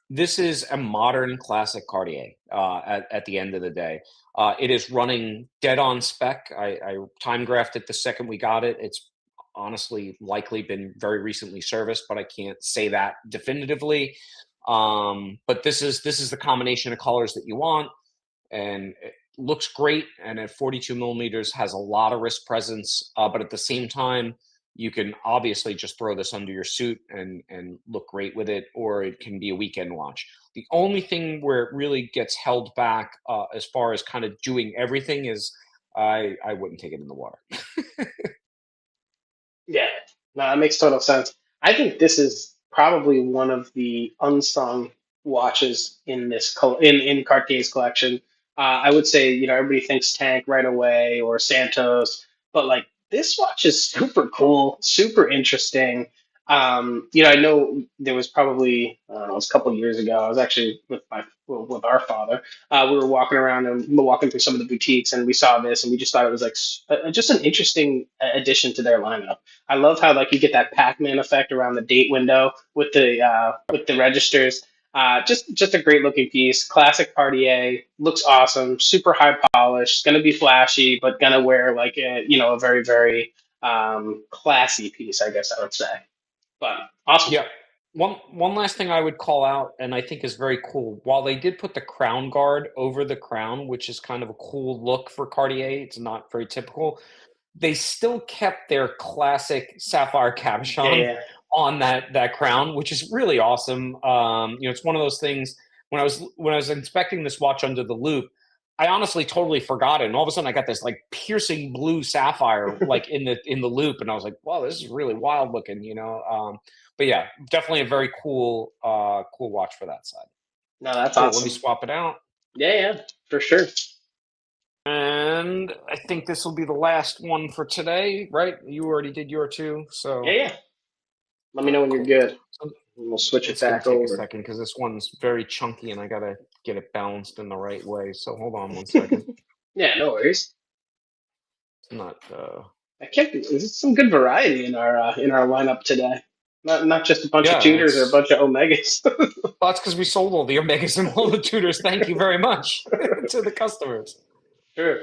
this is a modern classic Cartier at the end of the day. It is running dead on spec. I time graphed it the second we got it. It's honestly likely been very recently serviced, but I can't say that definitively. But this is the combination of colors that you want, and it looks great. And at 42 millimeters, has a lot of wrist presence, but at the same time, you can obviously just throw this under your suit and look great with it, or it can be a weekend watch. The only thing where it really gets held back as far as kind of doing everything is I wouldn't take it in the water. Yeah, no, that makes total sense. I think this is probably one of the unsung watches in in Cartier's collection. I would say, everybody thinks Tank right away or Santos, but like this watch is super cool, super interesting. I know there was probably it was a couple of years ago. I was actually with our father. We were walking around and walking through some of the boutiques, and we saw this, and we just thought it was like just an interesting addition to their lineup. I love how like you get that Pac-Man effect around the date window with the registers. Just a great looking piece. Classic Cartier. Looks awesome. Super high polish. Gonna be flashy, but gonna wear like a very very classy piece. I guess I would say. But awesome. Yeah. One last thing I would call out, and I think is very cool. While they did put the crown guard over the crown, which is kind of a cool look for Cartier, it's not very typical. they still kept their classic sapphire Yeah, cabochon yeah. on that crown, which is really awesome. It's one of those things. When I was inspecting this watch under the loop, I honestly totally forgot it, and all of a sudden I got this like piercing blue sapphire like in the loop, and I was like, "Wow, this is really wild looking." But yeah, definitely a very cool watch for that side. No, that's Cool. Let me awesome. swap it out. Yeah, yeah, for sure. And I think this will be the last one for today, right? You already did your two, Yeah, so yeah. Let me know when you're cool. good, So and we'll switch it it's going to back take a over. second because this one's very chunky and I got to get it balanced in the right way. So hold on one second. Yeah, no worries. It's not, I can't. There's some good variety in our lineup today. Not just a bunch of yeah, tutors or a bunch of omegas. well, that's because we sold all the Omegas and all the tutors. Thank you very much to the customers. Sure.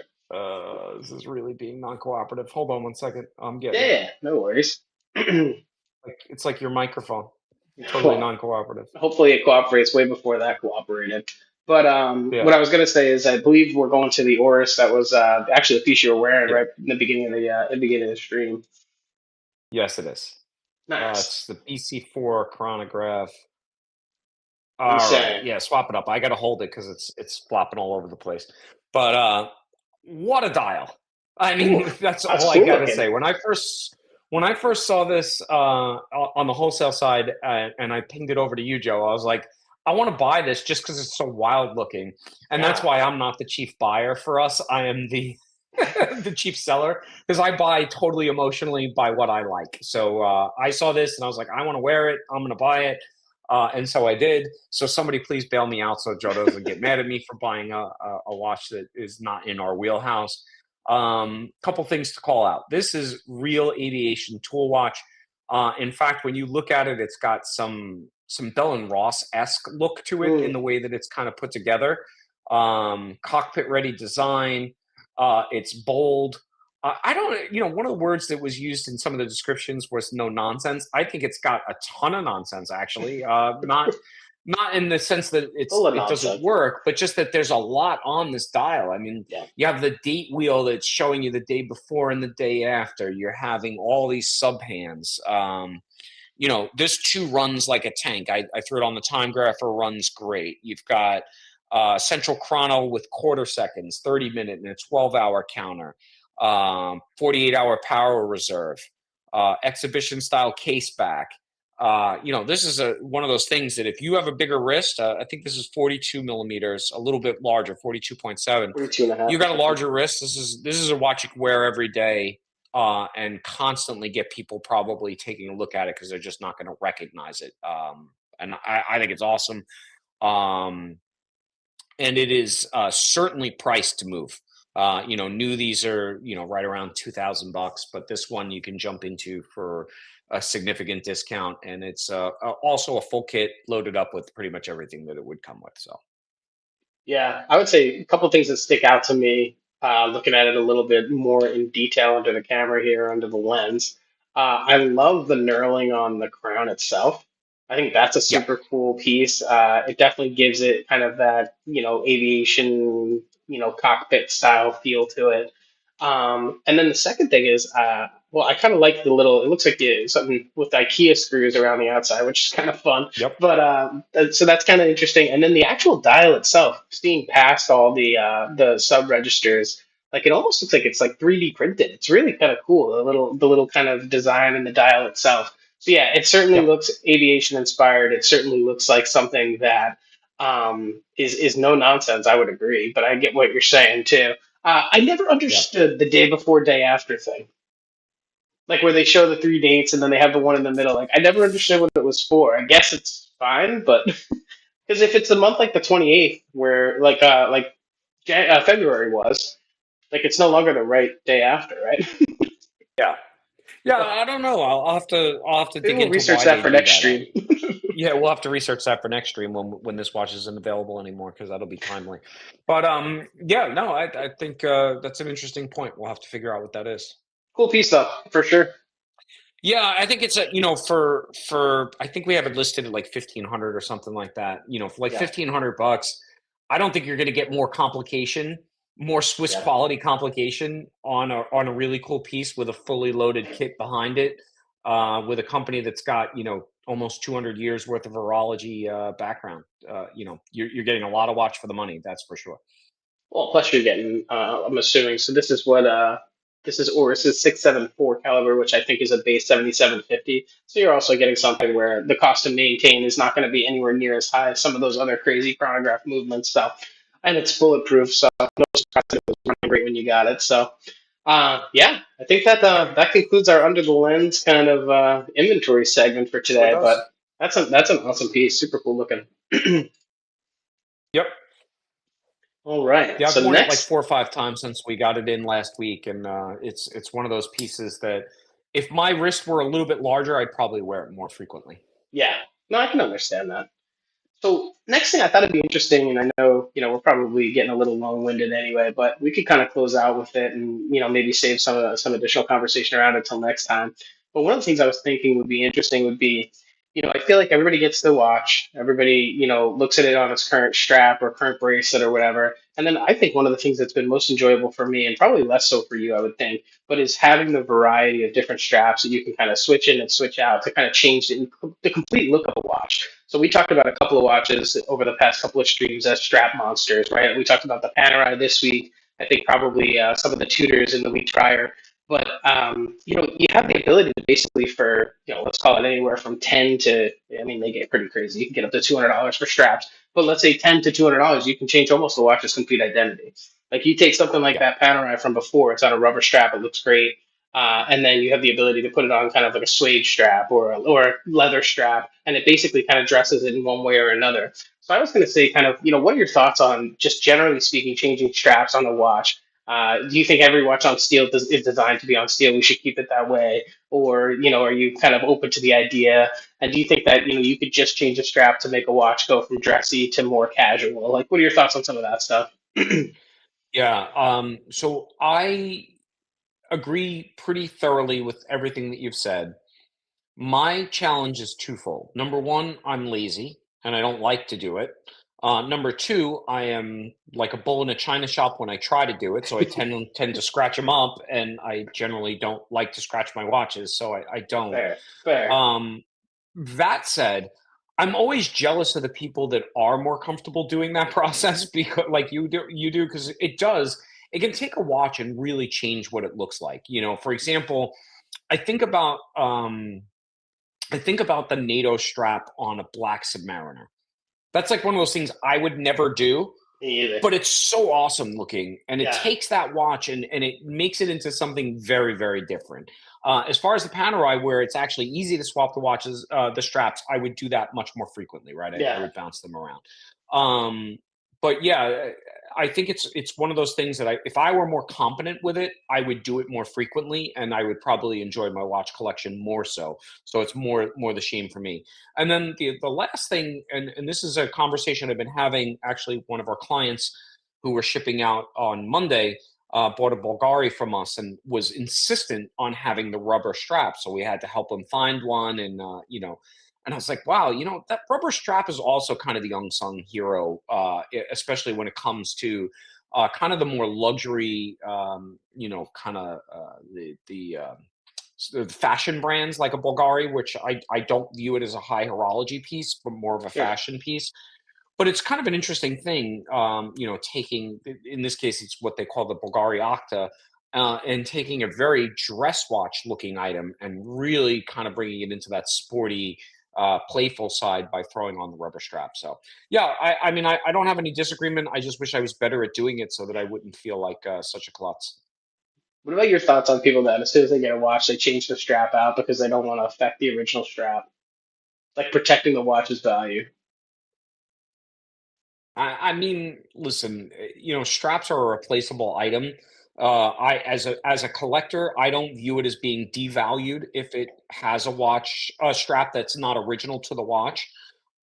This is really being non-cooperative. Hold on one second. I'm getting Yeah, it. yeah, no worries. It's like your microphone. Totally Well, non-cooperative. hopefully it cooperates way before that cooperated. But Yeah. what I was gonna say is, I believe we're going to the Oris that was actually the piece you were wearing Yeah. right in the beginning of the stream. Yes, it is. Nice. It's the BC4 chronograph. All right. Insane. Yeah, swap it up. I got to hold it because it's flopping all over the place. But what a dial! I Ooh, mean, that's that's all I cool got to looking. say. When I first saw this on the wholesale side, and I pinged it over to you, Joe, I was like, I want to buy this just because it's so wild looking, and that's Yeah. why I'm not the chief buyer for us. I am the the chief seller because I buy totally emotionally by what I like. So I saw this and I was like, I want to wear it. I'm going to buy it. And so I did. So somebody please bail me out so Joe doesn't get mad at me for buying a watch that is not in our wheelhouse. Couple things to call out. This is real aviation tool watch. In fact, when you look at it, it's got some Bell and Ross esque look to it in Mm. the way that it's kind of put together. Cockpit ready design. It's bold. I don't, one of the words that was used in some of the descriptions was no nonsense. I think it's got a ton of nonsense, actually. Not in the sense that Full of it doesn't nonsense. work, but just that there's a lot on this dial. I mean, Yeah. you have the date wheel that's showing you the day before and the day after. You're having all these sub hands. This too runs like a tank. I threw it on the time grapher, runs great. You've got central chrono with quarter seconds, 30-minute, and a 12-hour counter, 48-hour power reserve, exhibition style case back. This is one of those things that if you have a bigger wrist, I think this is 42 millimeters, a little bit larger, 42.7. 42 and a You half or got a something. larger wrist. This is a watch you can wear every day and constantly get people probably taking a look at it because they're just not going to recognize it. And I think it's awesome. Um, and it is certainly priced to move. New these are right around $2,000, but this one you can jump into for a significant discount, and it's also a full kit loaded up with pretty much everything that it would come with. So Yeah, I would say a couple things that stick out to me, looking at it a little bit more in detail under the camera here, under the lens. I love the knurling on the crown itself. I think that's a yeah, super cool piece. It definitely gives it kind of that, aviation, cockpit style feel to it. And then the second thing is, well, I kind of like the little, it looks like something with IKEA screws around the outside, which is kind of fun. yep, But so that's kind of interesting. And then the actual dial itself, seeing past all the sub registers, like it almost looks like it's like 3D printed. It's really kind of cool. The little kind of design in the dial itself. So yeah, it certainly yep, looks aviation inspired. It certainly looks like something that is no nonsense. I would agree, but I get what you're saying too. I never yeah, understood the day before, day after thing. Like where they show the three dates and then they have the one in the middle. Like I never understood what it was for. I guess it's fine, but because if it's a month like the 28th, where February was, like it's no longer the right day after, right? yeah. Yeah, I don't know. I'll have to Maybe dig we'll into research why that they for do next that. stream. Yeah, we'll have to research that for next stream when this watch isn't available anymore because that'll be timely. But yeah, no, I think that's an interesting point. We'll have to figure out what that is. Cool piece though, for sure. Yeah, I think it's a for I think we have it listed at like 1,500 or something like that. For like Yeah. 1,500 bucks, I don't think you're going to get more complication more Swiss Yeah. quality complication on a really cool piece with a fully loaded kit behind it, with a company that's got almost 200 years worth of horology background. You're getting a lot of watch for the money. That's for sure. Well, plus you're getting, I'm assuming, so this is what, this is Oris's 674 caliber, which I think is a base 7750. So you're also getting something where the cost to maintain is not going to be anywhere near as high as some of those other crazy chronograph movements. So, and it's bulletproof, so no surprise it was running great when you got it. So, yeah, I think that that concludes our under the lens kind of inventory segment for Sure today. But does. that's an awesome piece, super cool looking. Yep. All right, Yeah, I've so worn it like next. 4 or 5 times since we got it in last week, and it's one of those pieces that if my wrist were a little bit larger, I'd probably wear it more frequently. Yeah, no, I can understand that. So next thing I thought it'd be interesting, and I know, we're probably getting a little long-winded anyway, but we could kind of close out with it and, maybe save some additional conversation around it till next time. But one of the things I was thinking would be interesting would be, I feel like everybody gets the watch, everybody, looks at it on its current strap or current bracelet or whatever. And then I think one of the things that's been most enjoyable for me, and probably less so for you, I would think, but is having the variety of different straps that you can kind of switch in and switch out to kind of change the complete look of a watch. So we talked about a couple of watches over the past couple of streams as strap monsters, right? We talked about the Panerai this week. I think probably some of the Tudors in the week prior. But you have the ability to basically for let's call it anywhere from 10 to, I mean, they get pretty crazy. You can get up to $200 for straps, but let's say 10 to $200, you can change almost the watch's complete identity. Like you take something like Yeah. that Panerai from before, it's on a rubber strap, it looks great. And then you have the ability to put it on kind of like a suede strap or a leather strap, and it basically kind of dresses it in one way or another. So I was going to say, kind of, what are your thoughts on just generally speaking, changing straps on the watch? Do you think every watch on steel is designed to be on steel? We should keep it that way, or are you kind of open to the idea? And do you think that you could just change a strap to make a watch go from dressy to more casual? Like, what are your thoughts on some of that stuff? Yeah. So I agree pretty thoroughly with everything that you've said. My challenge is twofold. Number one, I'm lazy and I don't like to do it. Number two, I am like a bull in a china shop when I try to do it, so I tend to scratch them up, and I generally don't like to scratch my watches, so I don't. Fair, fair. Um, that said, I'm always jealous of the people that are more comfortable doing that process because, like you do, because it can take a watch and really change what it looks like. For example, I think about um, I think about the NATO strap on a black Submariner. That's like one of those things I would never do, Me either. but it's so awesome looking, and it Yeah, takes that watch and it makes it into something very, very different. As far as the Panerai, where it's actually easy to swap the watches, the straps, I would do that much more frequently, right? I yeah. would bounce them around. Um, but yeah, I think it's one of those things that if I were more competent with it, I would do it more frequently, and I would probably enjoy my watch collection more so. So it's more the shame for me. And then the last thing, and this is a conversation I've been having. Actually, one of our clients who were shipping out on Monday bought a Bulgari from us and was insistent on having the rubber strap. So we had to help him find one, and I was like, wow, that rubber strap is also kind of the unsung hero, especially when it comes to kind of the more luxury, kind of the fashion brands like a Bulgari, which I don't view it as a high horology piece, but more of a Sure. fashion piece. But it's kind of an interesting thing, taking, in this case, it's what they call the Bulgari Octa, and taking a very dress watch looking item and really kind of bringing it into that sporty, playful side by throwing on the rubber strap. So, yeah, I mean, I don't have any disagreement. I just wish I was better at doing it so that I wouldn't feel like such a klutz. What about your thoughts on people that as soon as they get a watch, they change the strap out because they don't want to affect the original strap, like protecting the watch's value? I mean, listen, straps are a replaceable item. I as a collector, I don't view it as being devalued if it has a strap that's not original to the watch.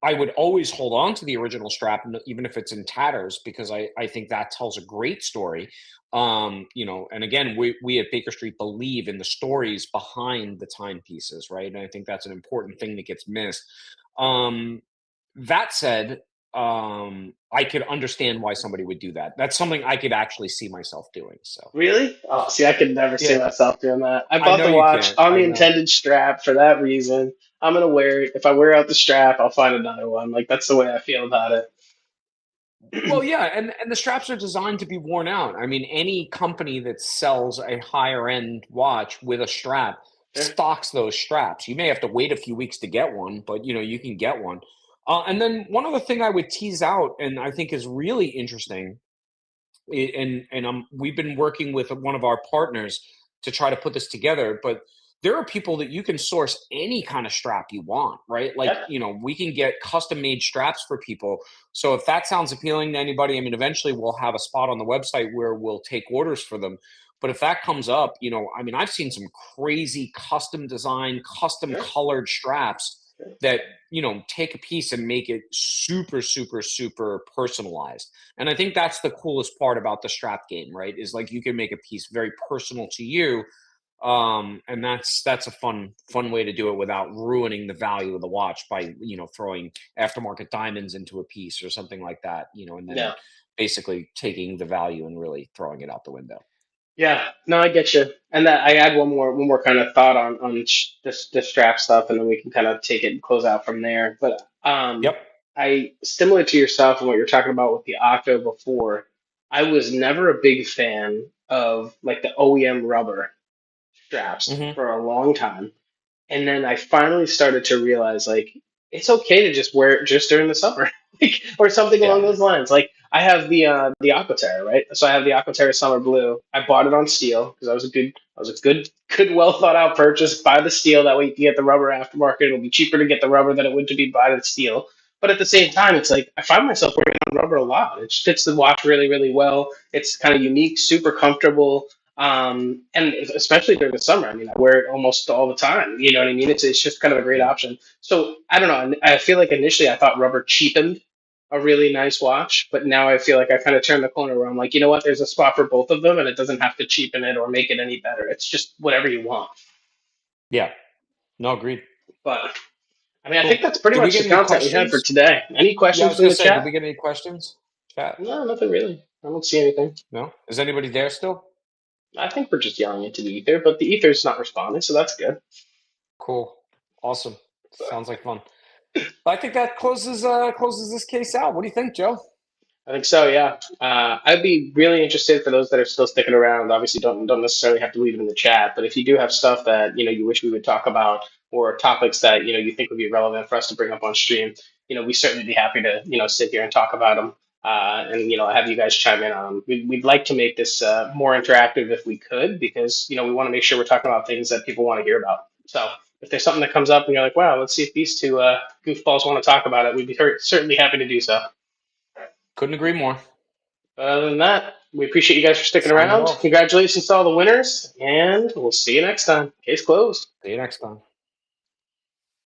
I would always hold on to the original strap, even if it's in tatters, because I think that tells a great story. And again, we at Baker Street believe in the stories behind the timepieces, right? And I think that's an important thing that gets missed. Um, that said, I could understand why somebody would do that. That's something I could actually see myself doing. So Really? Oh, see, I could never see yeah, myself doing that. I I bought know the you watch can't. on I the know. intended strap for that reason. I'm gonna wear it. If I wear out the strap, I'll find another one. Like that's the way I feel about Well, it. yeah, and the straps are designed to be worn out. I mean, any company that sells a higher end watch with a strap Sure. stocks those straps. You may have to wait a few weeks to get one, but you can get one. And then one other thing I would tease out, and I think is really interesting, and we've been working with one of our partners to try to put this together, but there are people that you can source any kind of strap you want, right? Like, Yeah. we can get custom made straps for people. So if that sounds appealing to anybody, I mean, eventually we'll have a spot on the website where we'll take orders for them. But if that comes up, I mean, I've seen some crazy custom design, custom Sure. colored straps Sure. that take a piece and make it super super super personalized. And I think that's the coolest part about the strap game, right? Is like you can make a piece very personal to you. And that's a fun way to do it without ruining the value of the watch by, throwing aftermarket diamonds into a piece or something like that, and then Yeah. basically taking the value and really throwing it out the window. Yeah, no, I get you. And that I add one more kind of thought on this strap stuff, and then we can kind of take it and close out from there. But Yep. I similar to yourself and what you're talking about with the Octo before, I was never a big fan of like the OEM rubber straps Hmm. for a long time. And then I finally started to realize like it's okay to just wear it just during the summer, like, or something along Yeah. those lines. Like I have the Aquaterra, right? So I have the Aquaterra Summer Blue. I bought it on steel because I was a good well thought out purchase. Buy the steel that way you can get the rubber aftermarket. It'll be cheaper to get the rubber than it would to be buy the steel. But at the same time, it's like I find myself wearing on rubber a lot. It just fits the watch really, really well. It's kind of unique, super comfortable. And especially during the summer, I mean, I wear it almost all the time. You know what I mean? It's just kind of a great Yeah. option. So I don't know. I feel like initially I thought rubber cheapened a really nice watch, but now I feel like I kind of turned the corner where I'm like, you know what? There's a spot for both of them, and it doesn't have to cheapen it or make it any better. It's just whatever you want. Yeah. No, agreed. But I mean, I think Cool. that's pretty Did we much the get any content we had for questions? today. Any Yeah, I questions was from gonna the say, did chat? we get any questions? Chat? No, nothing really. I don't see anything. No? Is anybody there still? I think we're just yelling into the ether, but the ether's not responding, so that's good. Cool. Awesome. Sounds like fun. I think that closes this case out. What do you think, Joe? I think so, yeah. I'd be really interested for those that are still sticking around. Obviously, don't necessarily have to leave it in the chat, but if you do have stuff that you wish we would talk about, or topics that you think would be relevant for us to bring up on stream, we certainly be happy to sit here and talk about them, and have you guys chime in on them. We'd like to make this more interactive if we could, because we want to make sure we're talking about things that people want to hear about. So if there's something that comes up and you're like, wow, let's see if these two goofballs want to talk about it, we'd be certainly happy to do so. Couldn't agree more. But other than that, we appreciate you guys for sticking Signing around. off. Congratulations to all the winners, and we'll see you next time. Case closed. See you next time.